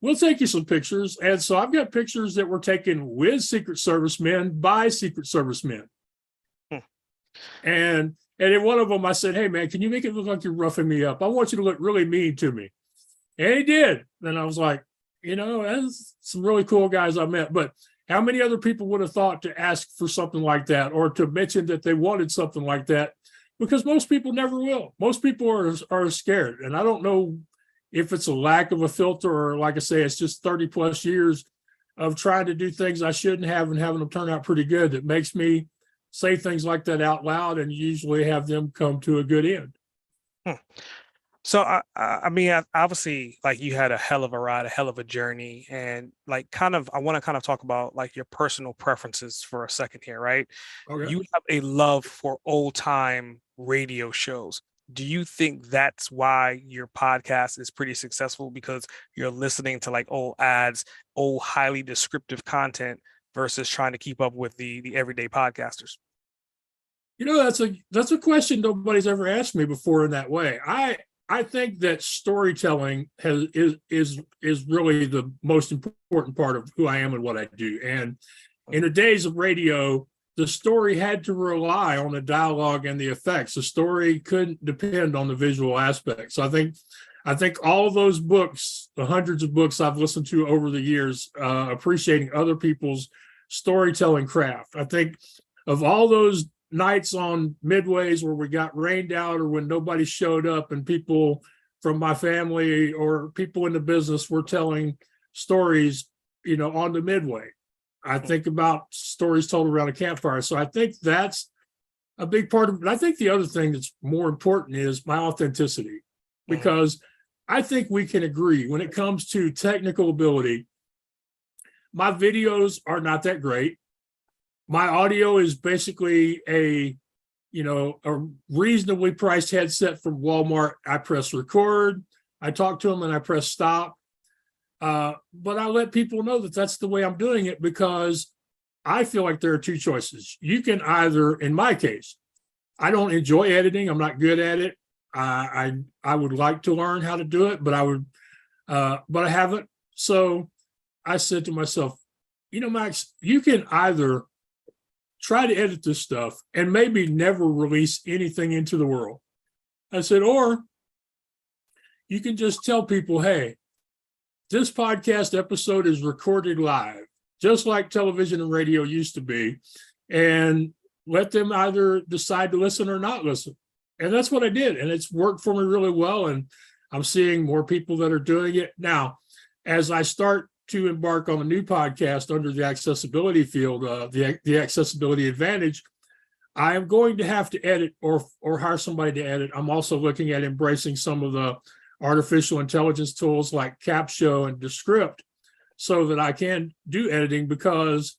"We'll take you some pictures." And so I've got pictures that were taken with Secret Service men by Secret Service men. And in one of them, I said, "Hey, man, can you make it look like you're roughing me up? I want you to look really mean to me." And he did. And I was like, that's some really cool guys I met. But how many other people would have thought to ask for something like that, or to mention that they wanted something like that? Because most people never will. Most people are scared. And I don't know if it's a lack of a filter, or, like I say, it's just 30 plus years of trying to do things I shouldn't have and having them turn out pretty good that makes me say things like that out loud and usually have them come to a good end. So I mean, obviously, like, you had a hell of a ride, a hell of a journey, and I want to talk about like your personal preferences for a second here, right? Okay. You have a love for old time radio shows. Do you think that's why your podcast is pretty successful, because you're listening to like old ads, old highly descriptive content, versus trying to keep up with the everyday podcasters? That's a question nobody's ever asked me before in that way. I think that storytelling is really the most important part of who I am and what I do. And In the days of radio, the story had to rely on the dialogue and the effects. The story couldn't depend on the visual aspects. So I think all those books, the hundreds of books I've listened to over the years, appreciating other people's storytelling craft. I think of all those nights on midways where we got rained out or when nobody showed up and people from my family or people in the business were telling stories, on the midway. I think about stories told around a campfire. So I think that's a big part of it. But I think the other thing that's more important is my authenticity, because I think we can agree when it comes to technical ability, my videos are not that great. My audio is basically a reasonably priced headset from Walmart. I press record, I talk to them, and I press stop. But I let people know that that's the way I'm doing it, because I feel like there are two choices. You can either, in my case, I don't enjoy editing. I'm not good at it. I would like to learn how to do it, but I haven't. So I said to myself, Max, you can either try to edit this stuff and maybe never release anything into the world. I said, or you can just tell people, hey, this podcast episode is recorded live, just like television and radio used to be, and let them either decide to listen or not listen. And that's what I did. And it's worked for me really well. And I'm seeing more people that are doing it. Now, as I start to embark on a new podcast under the accessibility field, the accessibility advantage, I am going to have to edit or hire somebody to edit. I'm also looking at embracing some of the artificial intelligence tools like Capsho and Descript so that I can do editing, because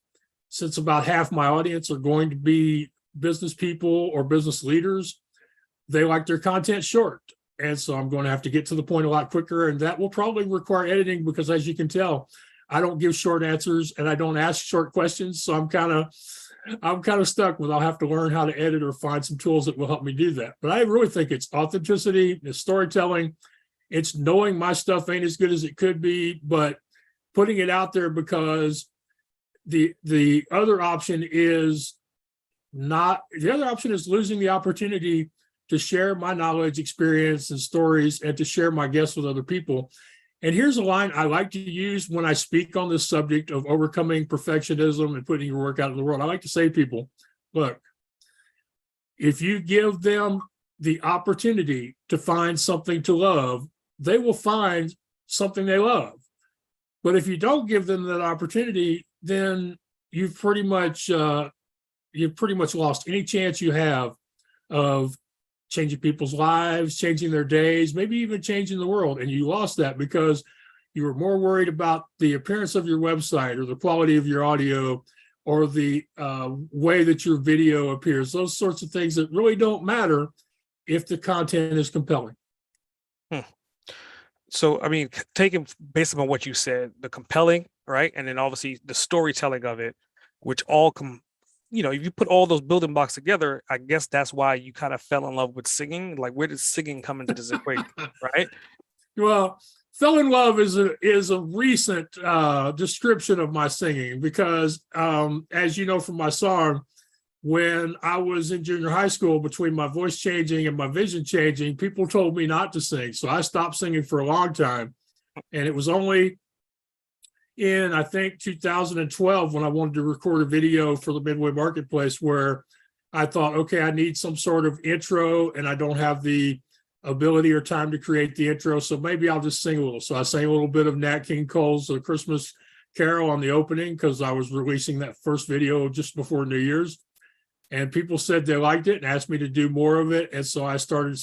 since about half my audience are going to be business people or business leaders, they like their content short. And so I'm going to have to get to the point a lot quicker, and that will probably require editing, because as you can tell, I don't give short answers and I don't ask short questions. So I'm kind of stuck with, I'll have to learn how to edit or find some tools that will help me do that. But I really think it's authenticity, it's storytelling, it's knowing my stuff ain't as good as it could be, but putting it out there, because the other option is losing the opportunity to share my knowledge, experience, and stories, and to share my guests with other people. And here's a line I like to use when I speak on this subject of overcoming perfectionism and putting your work out in the world. I like to say to people, look, if you give them the opportunity to find something to love, they will find something they love. But if you don't give them that opportunity, then you've pretty much lost any chance you have of changing people's lives, changing their days, maybe even changing the world. And you lost that because you were more worried about the appearance of your website or the quality of your audio or the way that your video appears, those sorts of things that really don't matter if the content is compelling. So, I mean, taking based on what you said, the compelling, right? And then obviously the storytelling of it, which all if you put all those building blocks together, I guess that's why you kind of fell in love with singing. Like, where did singing come into this equation, right? Well, fell in love is a recent description of my singing, because as you know from my song, when I was in junior high school, between my voice changing and my vision changing, people told me not to sing. So I stopped singing for a long time. And it was only in, I think, 2012 when I wanted to record a video for the Midway Marketplace, where I thought, okay, I need some sort of intro and I don't have the ability or time to create the intro. So maybe I'll just sing a little. So I sang a little bit of Nat King Cole's Christmas Carol on the opening, because I was releasing that first video just before New Year's. And people said they liked it and asked me to do more of it. And so I started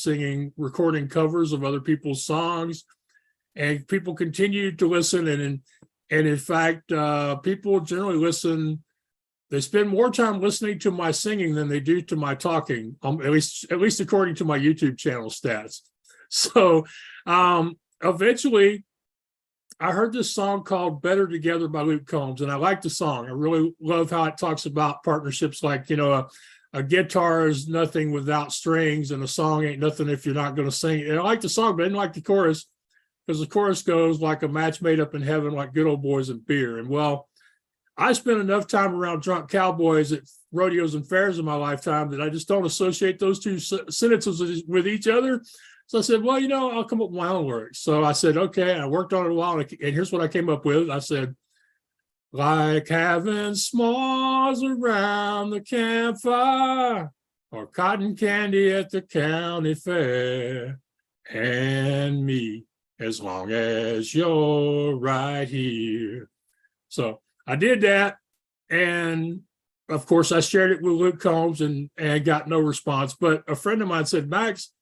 recording covers of other people's songs, and people continued to listen. And in fact, people generally listen. They spend more time listening to my singing than they do to my talking, at least according to my YouTube channel stats. So eventually, I heard this song called Better Together by Luke Combs, and I like the song. I really love how it talks about partnerships, like, a guitar is nothing without strings, and a song ain't nothing if you're not going to sing it. And I like the song, but I didn't like the chorus, because the chorus goes like a match made up in heaven, like good old boys and beer. And well, I spent enough time around drunk cowboys at rodeos and fairs in my lifetime that I just don't associate those two sentences with each other. So I said, well, I'll come up with my own lyrics. So I said, okay. I worked on it a while, and here's what I came up with. I said, like having s'mores around the campfire or cotton candy at the county fair, and me as long as you're right here. So I did that, and of course I shared it with Luke Combs and got no response. But a friend of mine said, Max,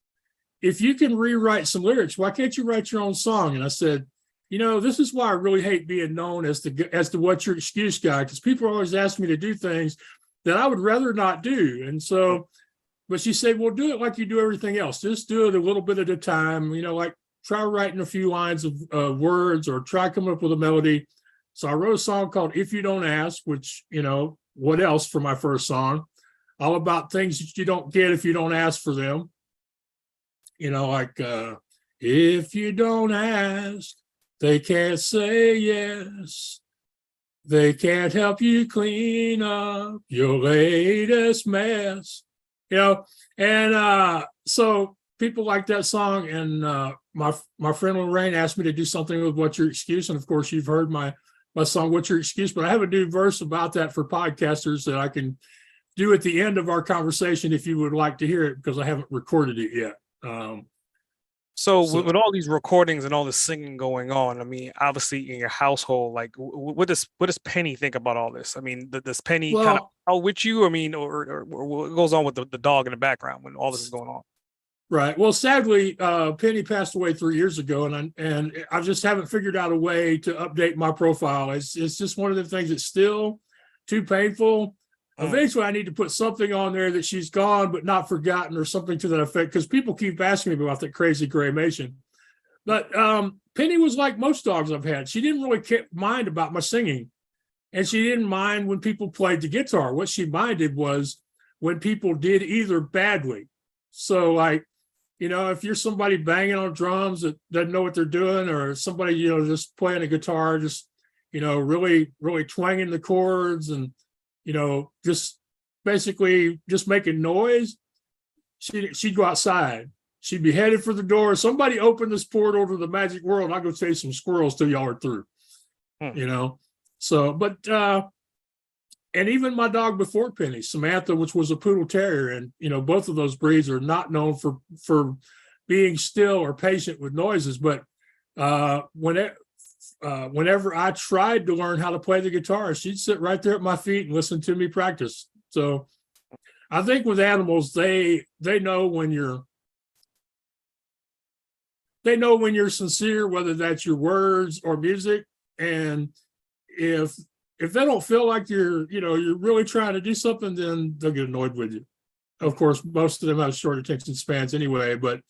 if you can rewrite some lyrics, why can't you write your own song? And I said, this is why I really hate being known as the what's your excuse guy, because people always ask me to do things that I would rather not do. And so, but she said, well, do it like you do everything else. Just do it a little bit at a time, like try writing a few lines of words or try coming up with a melody. So I wrote a song called If You Don't Ask, which, what else for my first song? All about things that you don't get if you don't ask for them. Like, if you don't ask, they can't say yes. They can't help you clean up your latest mess. And so people like that song. And my friend Lorraine asked me to do something with What's Your Excuse? And of course, you've heard my song, What's Your Excuse? But I have a new verse about that for podcasters that I can do at the end of our conversation if you would like to hear it, because I haven't recorded it yet. So with all these recordings and all this singing going on, I mean, obviously in your household, like what does Penny think about all this? I mean, does Penny kind of out with you? I mean, or what goes on with the dog in the background when all this is going on? Right. Well, sadly, Penny passed away 3 years ago, and I just haven't figured out a way to update my profile. It's just one of the things that's still too painful. Eventually, I need to put something on there that she's gone but not forgotten, or something to that effect, because people keep asking me about that crazy cremation. But Penny was like most dogs I've had. She didn't really mind about my singing, and she didn't mind when people played the guitar. What she minded was when people did either badly. So, like, if you're somebody banging on drums that doesn't know what they're doing, or somebody, just playing a guitar, just, really, really twanging the chords and, just basically just making noise, she'd go outside. She'd be headed for the door. Somebody open this portal to the magic world. I'll go chase some squirrels till y'all are through, So, but, and even my dog before Penny, Samantha, which was a poodle terrier, and, both of those breeds are not known for being still or patient with noises. But whenever I tried to learn how to play the guitar, she'd sit right there at my feet and listen to me practice. So I think with animals, they know when you're sincere, whether that's your words or music. And if they don't feel like you're really trying to do something, then they'll get annoyed with you. Of course, most of them have short attention spans anyway, but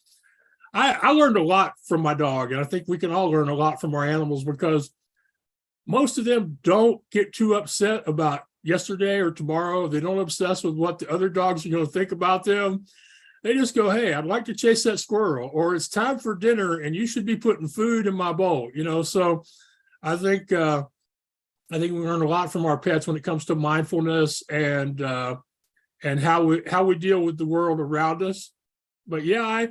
I learned a lot from my dog, and I think we can all learn a lot from our animals, because most of them don't get too upset about yesterday or tomorrow. They don't obsess with what the other dogs are going to think about them. They just go, hey, I'd like to chase that squirrel, or it's time for dinner and you should be putting food in my bowl. So I think we learn a lot from our pets when it comes to mindfulness and how we deal with the world around us. But yeah,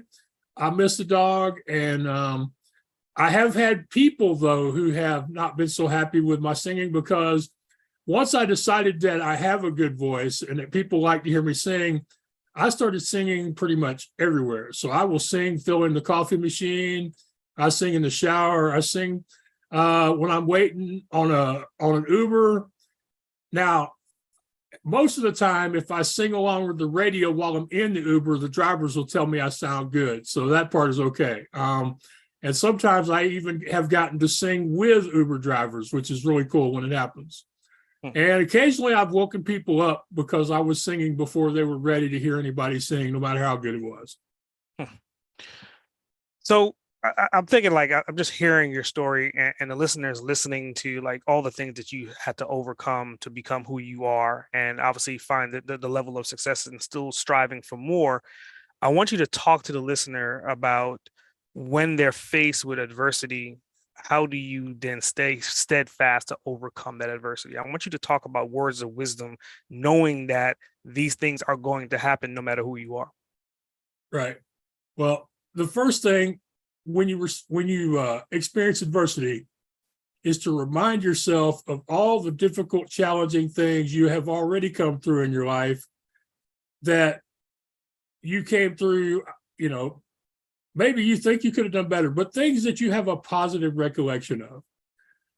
I miss the dog, and I have had people, though, who have not been so happy with my singing, because once I decided that I have a good voice and that people like to hear me sing, I started singing pretty much everywhere. So I will sing filling the coffee machine. I sing in the shower. I sing when I'm waiting on an Uber. Now, most of the time, if I sing along with the radio while I'm in the Uber, the drivers will tell me I sound good. So that part is okay. And sometimes I even have gotten to sing with Uber drivers, which is really cool when it happens. And occasionally I've woken people up because I was singing before they were ready to hear anybody sing, no matter how good it was. So I'm thinking, like, I'm just hearing your story, and the listeners listening to, like, all the things that you had to overcome to become who you are, and obviously find the level of success and still striving for more. I want you to talk to the listener about when they're faced with adversity, how do you then stay steadfast to overcome that adversity? I want you to talk about words of wisdom, knowing that these things are going to happen no matter who you are. Right. Well, the first thing when you experience adversity is to remind yourself of all the difficult, challenging things you have already come through in your life that you came through, maybe you think you could have done better, but things that you have a positive recollection of.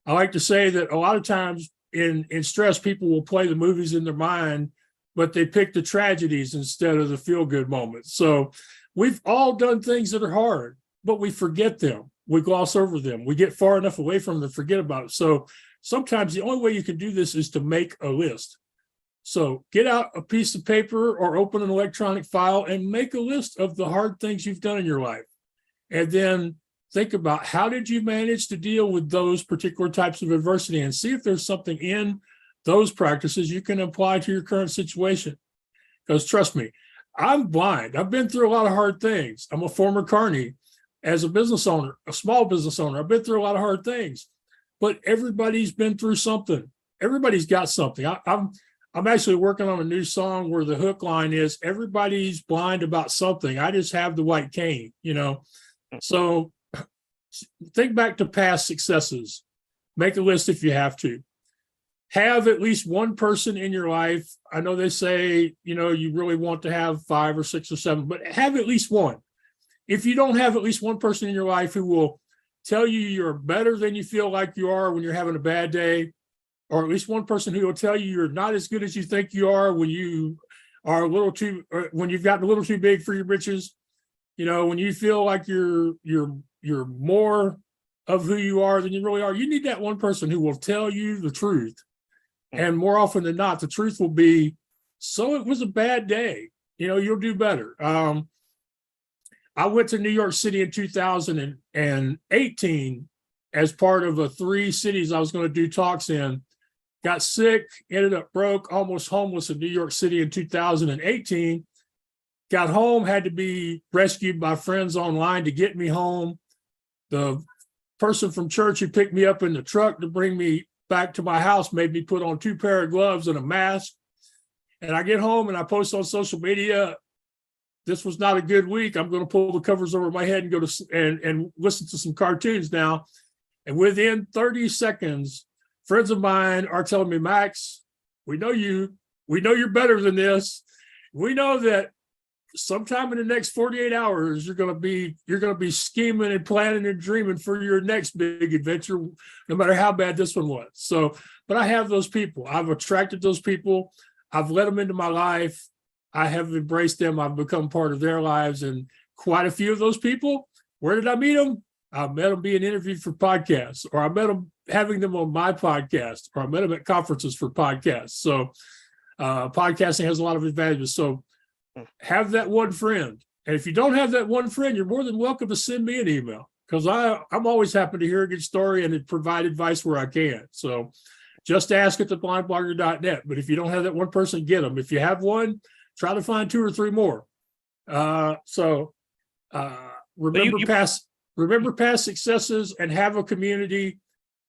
I like to say that a lot of times in stress, people will play the movies in their mind, but they pick the tragedies instead of the feel-good moments. So we've all done things that are hard, but we forget them. We gloss over them. We get far enough away from them to forget about it. So sometimes the only way you can do this is to make a list. So get out a piece of paper or open an electronic file and make a list of the hard things you've done in your life. And then think about how did you manage to deal with those particular types of adversity, and see if there's something in those practices you can apply to your current situation. Because trust me, I'm blind. I've been through a lot of hard things. I'm a former carny. As a business owner, a small business owner, I've been through a lot of hard things, but everybody's been through something. Everybody's got something. I'm actually working on a new song where the hook line is everybody's blind about something. I just have the white cane, So think back to past successes. Make a list if you have to. Have at least one person in your life. I know they say, you really want to have 5 or 6 or 7, but have at least one. If you don't have at least one person in your life who will tell you you're better than you feel like you are when you're having a bad day, or at least one person who will tell you you're not as good as you think you are when you are when you've gotten a little too big for your britches, when you feel like you're more of who you are than you really are, you need that one person who will tell you the truth. And more often than not, the truth will be, so it was a bad day. You'll do better. I went to New York City in 2018 as part of a 3 cities I was going to do talks in. Got sick, ended up broke, almost homeless in New York City in 2018. Got home, had to be rescued by friends online to get me home. The person from church who picked me up in the truck to bring me back to my house made me put on 2 pair of gloves and a mask. And I get home and I post on social media, this was not a good week. I'm going to pull the covers over my head and go to and listen to some cartoons now. And within 30 seconds, friends of mine are telling me, Max, we know you're better than this. We know that sometime in the next 48 hours, you're going to be scheming and planning and dreaming for your next big adventure, no matter how bad this one was. So, but I have those people. I've attracted those people. I've let them into my life. I have embraced them. I've become part of their lives. And quite a few of those people, where did I meet them? I met them being interviewed for podcasts, or I met them having them on my podcast, or I met them at conferences for podcasts. So podcasting has a lot of advantages. So have that one friend. And if you don't have that one friend, you're more than welcome to send me an email, because I'm always happy to hear a good story and to provide advice where I can. So just ask at theblindblogger.net. But if you don't have that one person, get them. If you have one, try to find 2 or 3 more. Remember past successes, and have a community,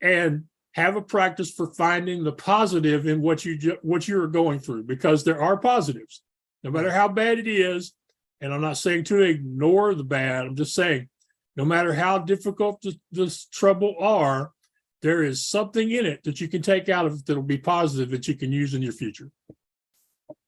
and have a practice for finding the positive in what you are going through, because there are positives, no matter how bad it is. And I'm not saying to ignore the bad. I'm just saying, no matter how difficult this trouble are, there is something in it that you can take out of it that'll be positive that you can use in your future.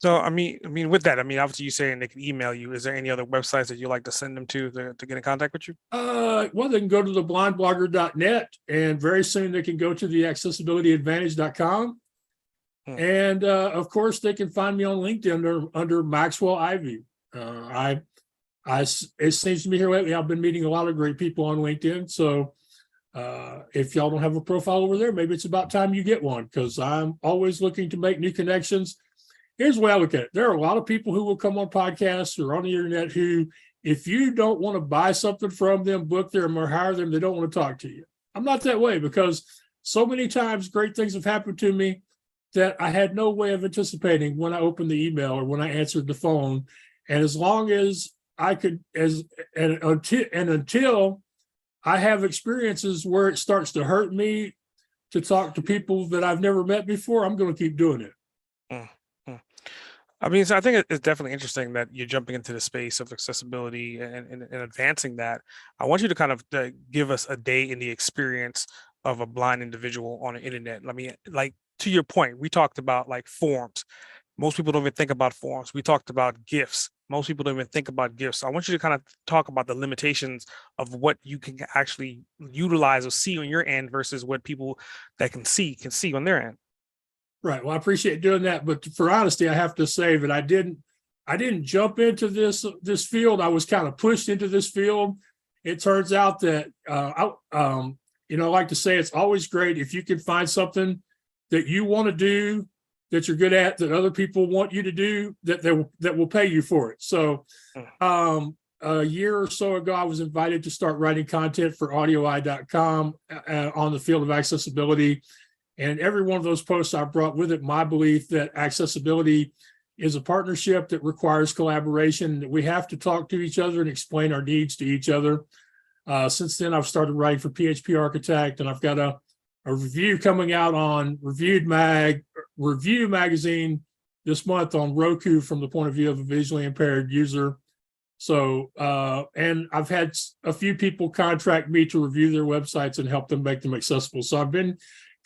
So, I mean, with that, obviously you're saying they can email you. Is there any other websites that you like to send them to get in contact with you? Well, they can go to theblindblogger.net, and very soon they can go to theaccessibilityadvantage.com. And of course, they can find me on LinkedIn under Maxwell Ivey. It seems to me here lately, I've been meeting a lot of great people on LinkedIn. So if y'all don't have a profile over there, maybe it's about time you get one, because I'm always looking to make new connections. Here's the way I look at it. There are a lot of people who will come on podcasts or on the internet who, if you don't want to buy something from them, book them, or hire them, they don't want to talk to you. I'm not that way, because so many times great things have happened to me that I had no way of anticipating when I opened the email or when I answered the phone. And as long as I could, until I have experiences where it starts to hurt me to talk to people that I've never met before, I'm going to keep doing it. Mm, mm. I mean, so I think it's definitely interesting that you're jumping into the space of accessibility and advancing that. I want you to kind of give us a day in the experience of a blind individual on the internet. I mean, like to your point, we talked about like forums. Most people don't even think about forums. We talked about gifts. Most people don't even think about gifts. I want you to kind of talk about the limitations of what you can actually utilize or see on your end versus what people that can see on their end. Right. Well, I appreciate doing that, but for honesty, I have to say that I didn't jump into this field. I was kind of pushed into this field. It turns out that I like to say it's always great if you can find something that you want to do, that you're good at, that other people want you to do, that will pay you for it. So a year or so ago, I was invited to start writing content for audioi.com on the field of accessibility. And every one of those posts I brought with it my belief that accessibility is a partnership that requires collaboration, that we have to talk to each other and explain our needs to each other. Since then, I've started writing for PHP Architect, and I've got a review coming out on Review Magazine this month on Roku from the point of view of a visually impaired user. So, and I've had a few people contract me to review their websites and help them make them accessible. So I've been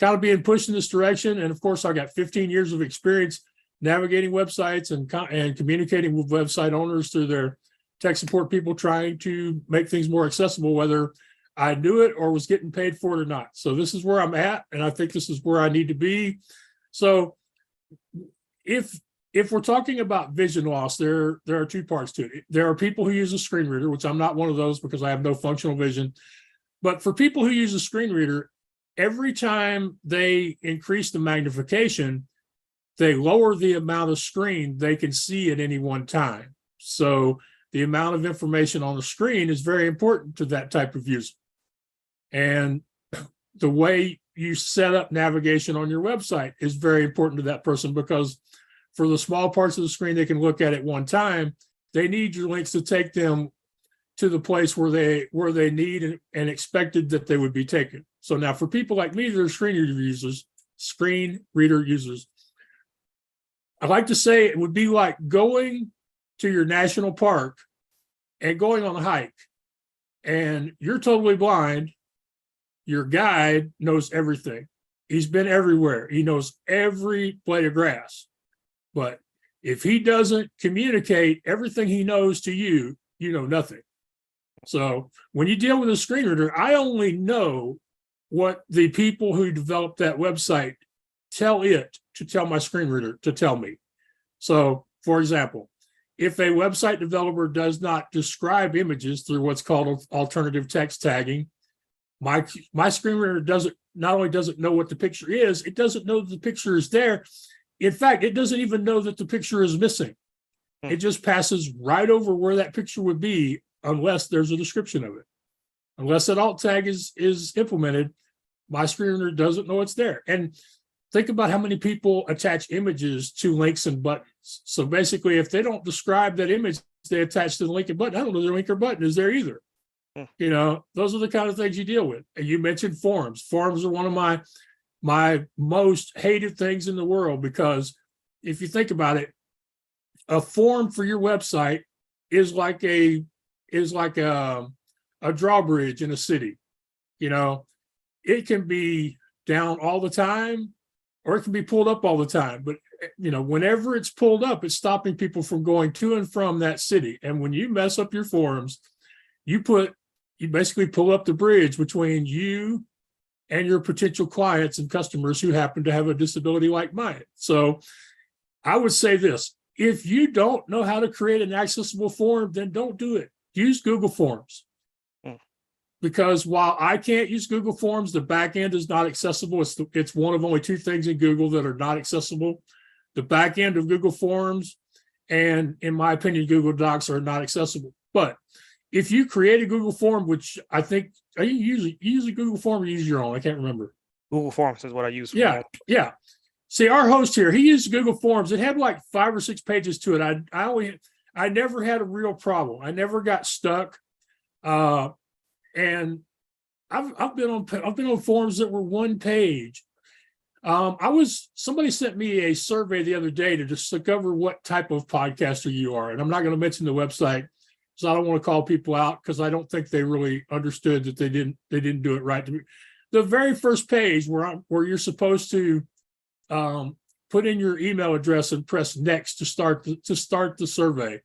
kind of being pushed in this direction. And of course, I got 15 years of experience navigating websites and communicating with website owners through their tech support people trying to make things more accessible, whether I knew it or was getting paid for it or not. So this is where I'm at, and I think this is where I need to be. So if we're talking about vision loss, there are two parts to it. There are people who use a screen reader, which I'm not one of those because I have no functional vision. But for people who use a screen reader, every time they increase the magnification, they lower the amount of screen they can see at any one time. So the amount of information on the screen is very important to that type of user. And the way you set up navigation on your website is very important to that person, because for the small parts of the screen they can look at one time, they need your links to take them to the place where they need and expected that they would be taken. So now for people like me that are screen reader users, I like to say it would be like going to your national park and going on a hike, and you're totally blind. Your guide knows everything. He's been everywhere. He knows every blade of grass. But if he doesn't communicate everything he knows to you, you know nothing. So when you deal with a screen reader, I only know what the people who developed that website tell it to tell my screen reader to tell me. So, for example, if a website developer does not describe images through what's called alternative text tagging, my screen reader not only doesn't know what the picture is, it doesn't know that the picture is there. In fact, it doesn't even know that the picture is missing. It just passes right over where that picture would be unless there's a description of it. Unless that alt tag is implemented, my screen reader doesn't know it's there. And think about how many people attach images to links and buttons. So basically, if they don't describe that image they attach to the link and button, I don't know their link or button is there either. You know, those are the kind of things you deal with. And you mentioned forums. Forums are one of my most hated things in the world, because if you think about it, a forum for your website is like a drawbridge in a city. You know, it can be down all the time, or it can be pulled up all the time. But, you know, whenever it's pulled up, it's stopping people from going to and from that city. And when you mess up your forums, you basically pull up the bridge between you and your potential clients and customers who happen to have a disability like mine. So I would say this: if you don't know how to create an accessible forum, then don't do it. Use Google Forms. Because while I can't use Google Forms, the back end is not accessible. It's one of only two things in Google that are not accessible. The back end of Google Forms and, in my opinion, Google Docs are not accessible. But if you create a Google Form, which I think, you use a Google Form or use your own? I can't remember. Google Forms is what I use. Yeah. See, our host here, he used Google Forms. It had like 5 or 6 pages to it. I never had a real problem. I never got stuck. And I've been on forums that were one page. Somebody sent me a survey the other day to discover what type of podcaster you are. And I'm not going to mention the website, so I don't want to call people out because I don't think they really understood that they didn't do it right. The very first page where you're supposed to put in your email address and press next to start the survey.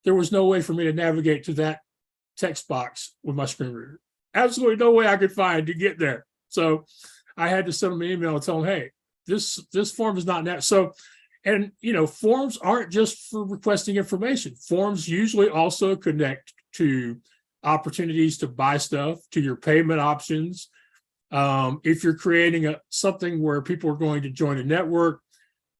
There was no way for me to navigate to that text box with my screen reader. Absolutely no way I could find to get there. So I had to send them an email and tell them, hey, this form is not net. So, and forms aren't just for requesting information. Forms usually also connect to opportunities to buy stuff, to your payment options. If you're creating something where people are going to join a network,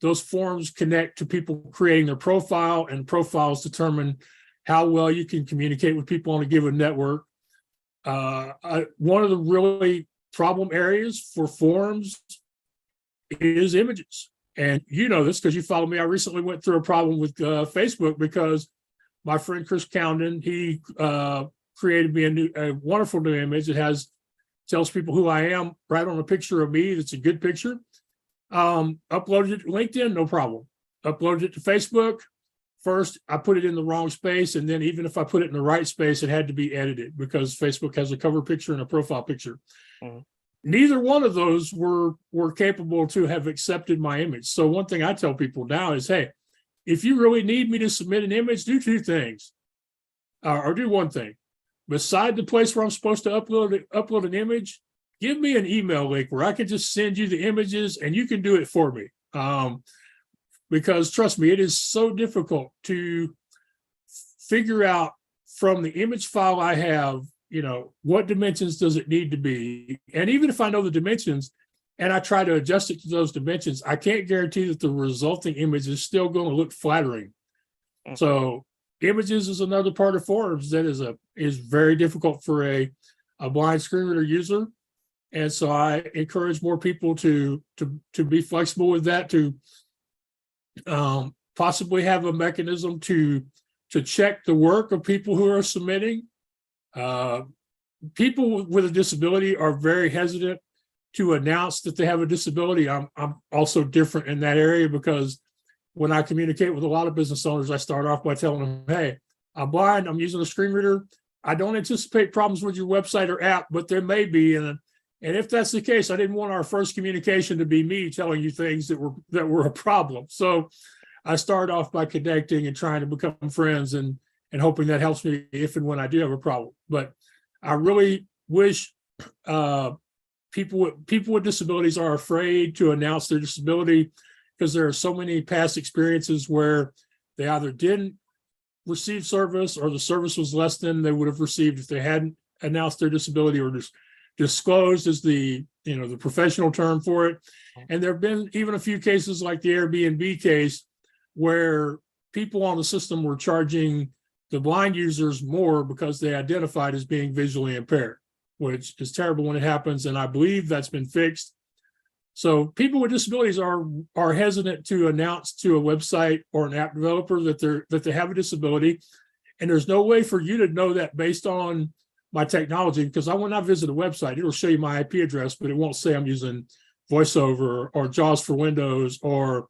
those forms connect to people creating their profile, and profiles determine how well you can communicate with people on a given network. One of the really problem areas for forums is images. And you know this because you follow me. I recently went through a problem with Facebook because my friend Chris Cowden, he created me a wonderful new image. It tells people who I am right on a picture of me. That's a good picture. Uploaded it to LinkedIn, no problem. Uploaded it to Facebook. First, I put it in the wrong space, and then even if I put it in the right space, it had to be edited because Facebook has a cover picture and a profile picture. Mm-hmm. Neither one of those were capable to have accepted my image. So one thing I tell people now is, hey, if you really need me to submit an image, do two things, or do one thing. Beside the place where I'm supposed to upload an image, give me an email link where I can just send you the images and you can do it for me. Because trust me, it is so difficult to figure out from the image file I have, what dimensions does it need to be? And even if I know the dimensions and I try to adjust it to those dimensions, I can't guarantee that the resulting image is still going to look flattering. Mm-hmm. So images is another part of forums that is very difficult for a blind screen reader user. And so I encourage more people to be flexible with that, to possibly have a mechanism to check the work of people who are submitting. People with a disability are very hesitant to announce that they have a disability. I'm also different in that area because when I communicate with a lot of business owners, I start off by telling them, hey, I'm blind, I'm using a screen reader. I don't anticipate problems with your website or app, but there may be. And if that's the case, I didn't want our first communication to be me telling you things that were a problem. So I start off by connecting and trying to become friends and hoping that helps me if and when I do have a problem. But I really wish people with disabilities are afraid to announce their disability because there are so many past experiences where they either didn't receive service or the service was less than they would have received if they hadn't announced their disability or disclosed is the professional term for it. And there have been even a few cases like the Airbnb case where people on the system were charging the blind users more because they identified as being visually impaired, which is terrible when it happens. And I believe that's been fixed. So people with disabilities are hesitant to announce to a website or an app developer that they have a disability. And there's no way for you to know that based on my technology, because when I visit a website, it'll show you my IP address, but it won't say I'm using VoiceOver or JAWS for Windows or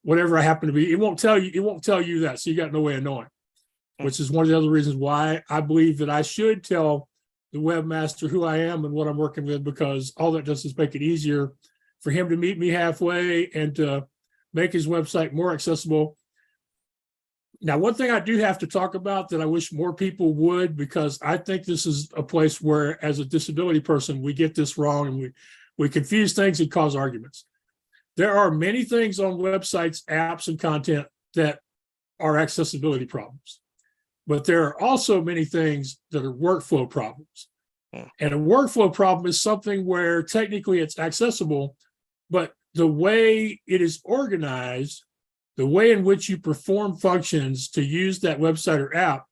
whatever I happen to be. It won't tell you that. So you got no way of knowing, which is one of the other reasons why I believe that I should tell the webmaster who I am and what I'm working with, because all that does is make it easier for him to meet me halfway and to make his website more accessible. Now, one thing I do have to talk about that I wish more people would, because I think this is a place where, as a disability person, we get this wrong and we confuse things and cause arguments. There are many things on websites, apps, and content that are accessibility problems. But there are also many things that are workflow problems. And a workflow problem is something where technically it's accessible, but the way it is organized, the way in which you perform functions to use that website or app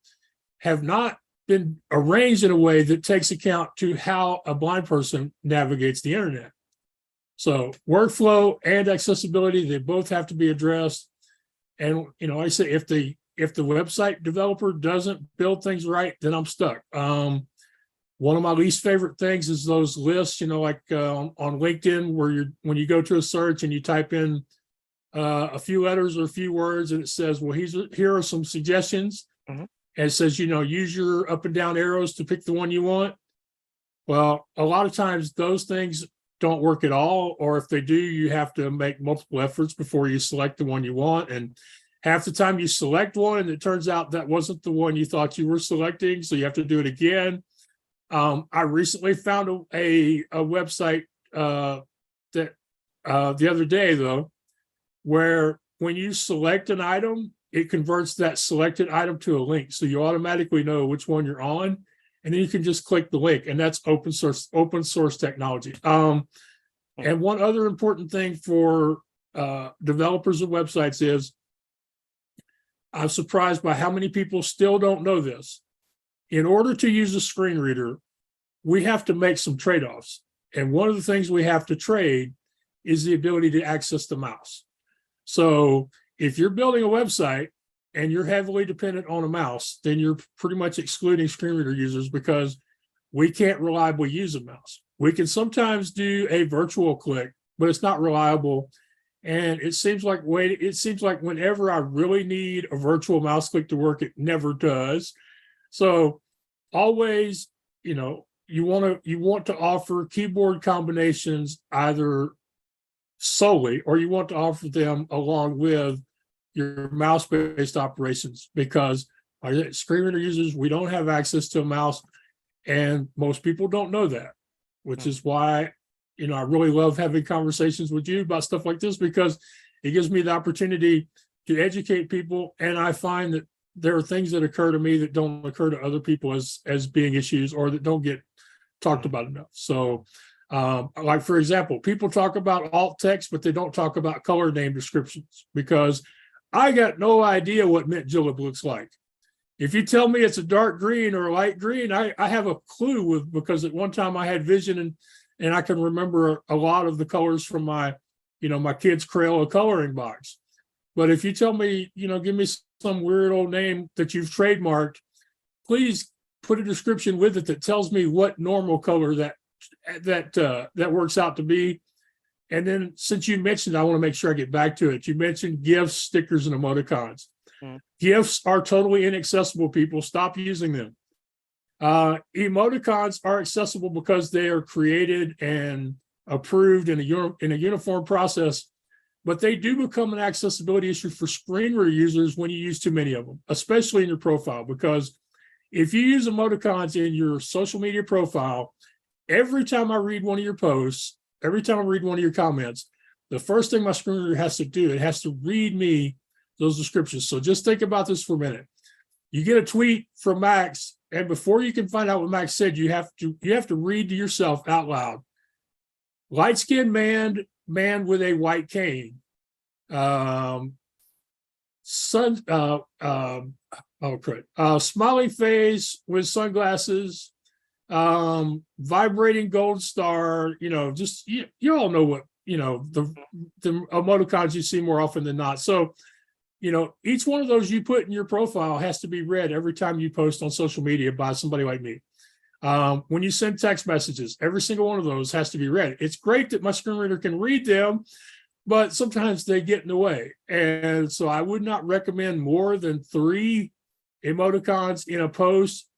have not been arranged in a way that takes account to how a blind person navigates the internet. So workflow and accessibility, they both have to be addressed. And, I say if the website developer doesn't build things right, then I'm stuck. One of my least favorite things is those lists, like on LinkedIn, where when you go to a search and you type in a few letters or a few words, and it says, well, here are some suggestions. Mm-hmm. And it says, use your up and down arrows to pick the one you want. Well, a lot of times those things don't work at all. Or if they do, you have to make multiple efforts before you select the one you want. And half the time you select one and it turns out that wasn't the one you thought you were selecting. So you have to do it again. I recently found a website that the other day, though, where when you select an item, it converts that selected item to a link. So you automatically know which one you're on, and then you can just click the link, and that's open source technology. And one other important thing for developers of websites is, I'm surprised by how many people still don't know this. In order to use a screen reader, we have to make some trade-offs. And one of the things we have to trade is the ability to access the mouse. So if you're building a website and you're heavily dependent on a mouse, then you're pretty much excluding screen reader users, because we can't reliably use a mouse. We can sometimes do a virtual click, but it's not reliable. And it seems like whenever I really need a virtual mouse click to work, it never does. So always, you want to offer keyboard combinations either solely, or you want to offer them along with your mouse-based operations, because our screen reader users, we don't have access to a mouse, and most people don't know that, which is why, I really love having conversations with you about stuff like this, because it gives me the opportunity to educate people. And I find that there are things that occur to me that don't occur to other people as being issues, or that don't get talked about enough. So, like, for example, people talk about alt text, but they don't talk about color name descriptions, because I got no idea what mint julep looks like. If you tell me it's a dark green or a light green, I have a clue because at one time I had vision and I can remember a lot of the colors from my kid's Crayola coloring box. But if you tell me, give me some weird old name that you've trademarked, please put a description with it that tells me what normal color that works out to be. And then, since you mentioned, I want to make sure I get back to it. You mentioned GIFs, stickers, and emoticons. GIFs are totally inaccessible, people. Stop using them. Emoticons are accessible because they are created and approved in a uniform process, but they do become an accessibility issue for screen reader users when you use too many of them, especially in your profile. Because if you use emoticons in your social media profile, every time I read one of your posts, every time I read one of your comments, the first thing my screen reader has to do, it has to read me those descriptions. So just think about this for a minute. You get a tweet from Max, and before you can find out what Max said, you have to read to yourself out loud. Light-skinned man with a white cane. Smiley face with sunglasses. Vibrating gold star. Just you all know what the emoticons you see more often than not. So each one of those you put in your profile has to be read every time you post on social media by somebody like me. When you send text messages, every single one of those has to be read. It's great that my screen reader can read them, but sometimes they get in the way. And so I would not recommend more than 3 emoticons in a post,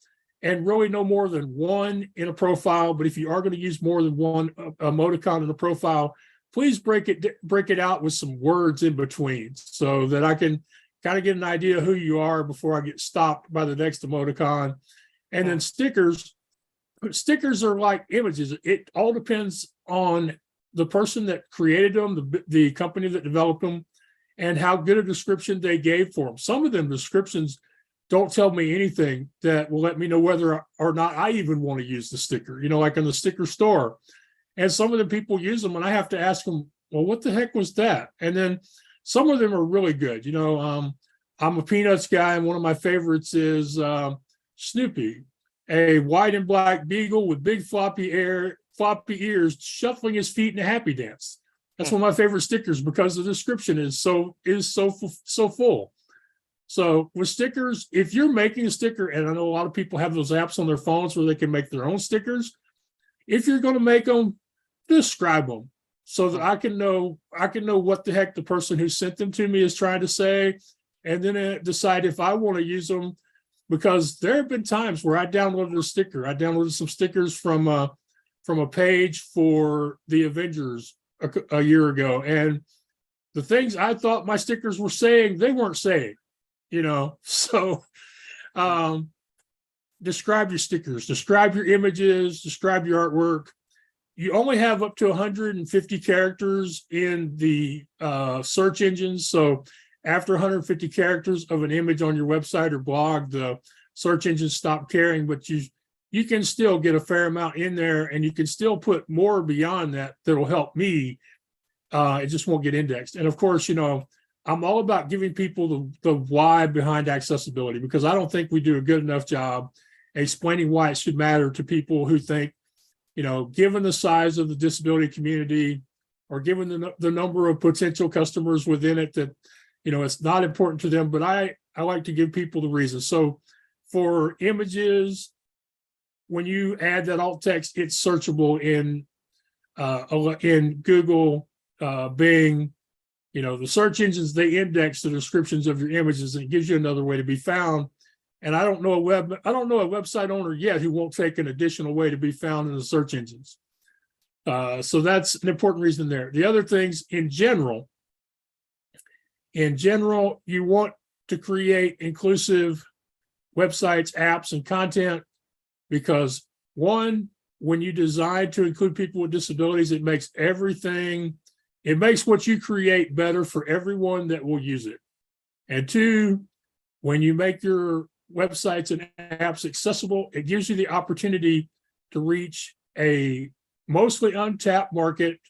and really no more than 1 in a profile. But if you are going to use more than 1 emoticon in a profile, please break it out with some words in between, so that I can kind of get an idea who you are before I get stopped by the next emoticon. And then stickers are like images. It all depends on the person that created them, the company that developed them, and how good a description they gave for them. Some of them descriptions don't tell me anything that will let me know whether or not I even want to use the sticker, like in the sticker store. And some of the people use them, and I have to ask them, well, what the heck was that? And then some of them are really good. I'm a Peanuts guy, and one of my favorites is Snoopy, a white and black beagle with big floppy ears, shuffling his feet in a happy dance. That's one of my favorite stickers, because the description is so full. So with stickers, if you're making a sticker, and I know a lot of people have those apps on their phones where they can make their own stickers. If you're going to make them, describe them so that I can know what the heck the person who sent them to me is trying to say, and then decide if I want to use them. Because there have been times where I downloaded a sticker. I downloaded some stickers from a page for the Avengers a year ago, and the things I thought my stickers were saying, they weren't saying. So describe your stickers, describe your images, describe your artwork. You only have up to 150 characters in the search engines. So after 150 characters of an image on your website or blog, the search engines stop caring, but you can still get a fair amount in there, and you can still put more beyond that that'll help me. It just won't get indexed. And of course, I'm all about giving people the why behind accessibility, because I don't think we do a good enough job explaining why it should matter to people who think, given the size of the disability community, or given the number of potential customers within it, that, it's not important to them. But I like to give people the reason. So for images, when you add that alt text, it's searchable in Google, Bing. The search engines, they index the descriptions of your images, and it gives you another way to be found. And I don't know a website owner yet who won't take an additional way to be found in the search engines. So that's an important reason there. The other things in general, you want to create inclusive websites, apps, and content, because one, when you design to include people with disabilities, it makes what you create better for everyone that will use it. And two, when you make your websites and apps accessible, it gives you the opportunity to reach a mostly untapped market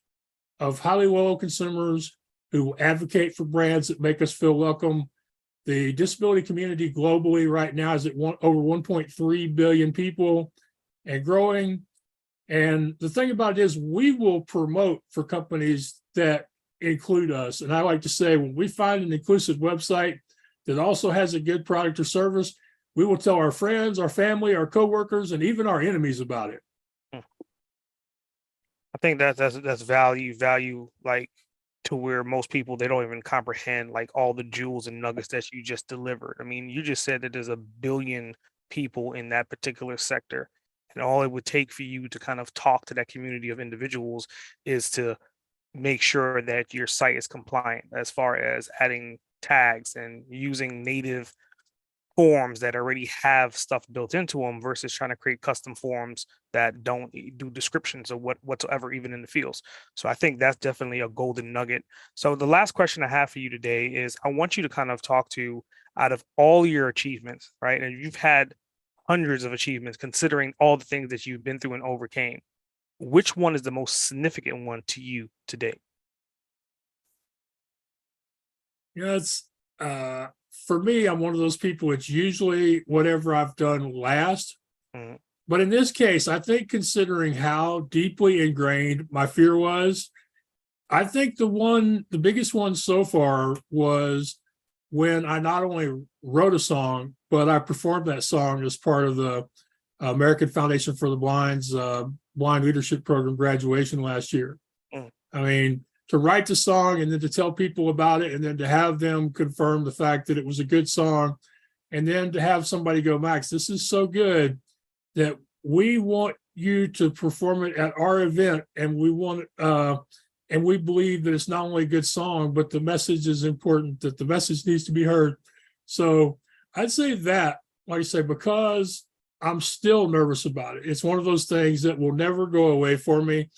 of highly loyal consumers who will advocate for brands that make us feel welcome. The disability community globally right now is at over 1.3 billion people and growing. And the thing about it is, we will promote for companies that include us. And I like to say, when we find an inclusive website that also has a good product or service, we will tell our friends, our family, our coworkers, and even our enemies about it. I think that's value, like, to where most people, they don't even comprehend like all the jewels and nuggets that you just delivered. I mean, you just said that there's 1 billion people in that particular sector, and all it would take for you to kind of talk to that community of individuals is to make sure that your site is compliant as far as adding tags and using native forms that already have stuff built into them, versus trying to create custom forms that don't do descriptions of whatsoever, even in the fields. So I think that's definitely a golden nugget. So the last question I have for you today is, I want you to kind of talk to, out of all your achievements, right? And you've had hundreds of achievements, considering all the things that you've been through and overcame. Which one is the most significant one to you today? It's for me, I'm one of those people, it's usually whatever I've done last. Mhm. But in this case, I think, considering how deeply ingrained my fear was, I think the biggest one so far was when I not only wrote a song, but I performed that song as part of the American Foundation for the Blind's Blind Leadership Program graduation last year. Mm. I mean, to write the song and then to tell people about it, and then to have them confirm the fact that it was a good song, and then to have somebody go, Max, this is so good that we want you to perform it at our event, and we want and we believe that it's not only a good song, but the message is important, that the message needs to be heard. So I'd say that, like I say, because I'm still nervous about it. It's one of those things that will never go away for me.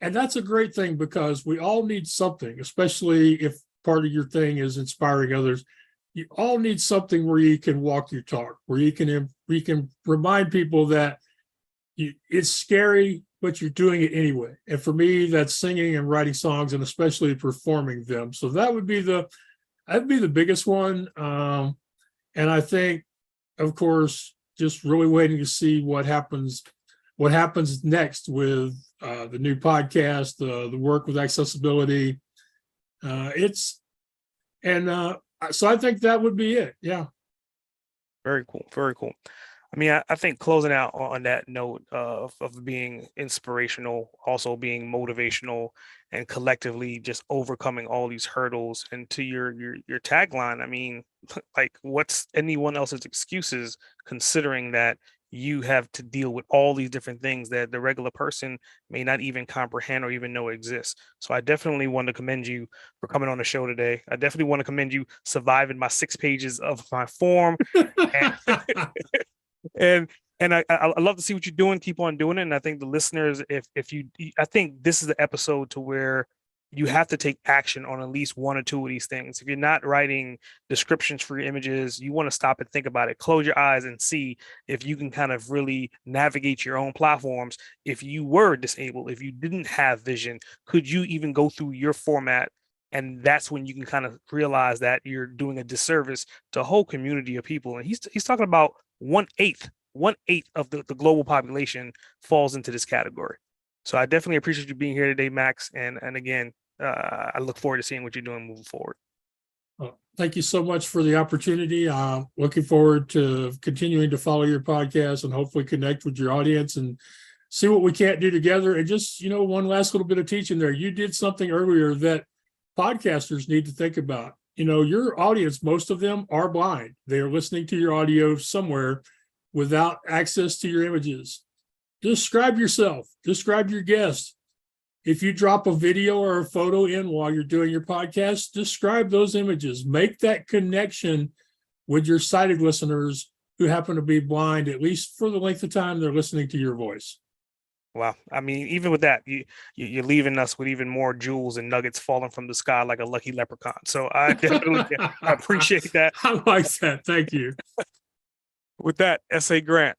And that's a great thing, because we all need something, especially if part of your thing is inspiring others. You all need something where you can walk your talk, where you can remind people that it's scary, but you're doing it anyway. And for me, that's singing and writing songs, and especially performing them. So that'd be the biggest one. And I think, of course, just really waiting to see what happens next with the new podcast, the work with accessibility. So I think that would be it. Yeah. Very cool. Very cool. I mean, I think closing out on that note of being inspirational, also being motivational, and collectively just overcoming all these hurdles. And to your tagline, I mean, like, what's anyone else's excuses, considering that you have to deal with all these different things that the regular person may not even comprehend or even know exist. So I definitely want to commend you for coming on the show today. I definitely want to commend you surviving my 6 pages of my form. And and I love to see what you're doing. Keep on doing it. And I think the listeners, if you, I think this is the episode to where you have to take action on at least one or two of these things. If you're not writing descriptions for your images, you want to stop and think about it. Close your eyes and see if you can kind of really navigate your own platforms. If you were disabled, if you didn't have vision, could you even go through your format? And that's when you can kind of realize that you're doing a disservice to a whole community of people. And he's talking about 1/8 of the global population falls into this category. So I definitely appreciate you being here today, Max. And again, I look forward to seeing what you're doing moving forward. Thank you so much for the opportunity. Looking forward to continuing to follow your podcast and hopefully connect with your audience and see what we can't do together. And just, one last little bit of teaching there. You did something earlier that podcasters need to think about. Your audience, most of them are blind. They are listening to your audio somewhere without access to your images. Describe yourself, describe your guest. If you drop a video or a photo in while you're doing your podcast, describe those images. Make that connection with your sighted listeners who happen to be blind, at least for the length of time they're listening to your voice. Wow. I mean, even with that, you're leaving us with even more jewels and nuggets falling from the sky like a lucky leprechaun. So I definitely I appreciate that. I like that. Thank you. With that, S.A. Grant,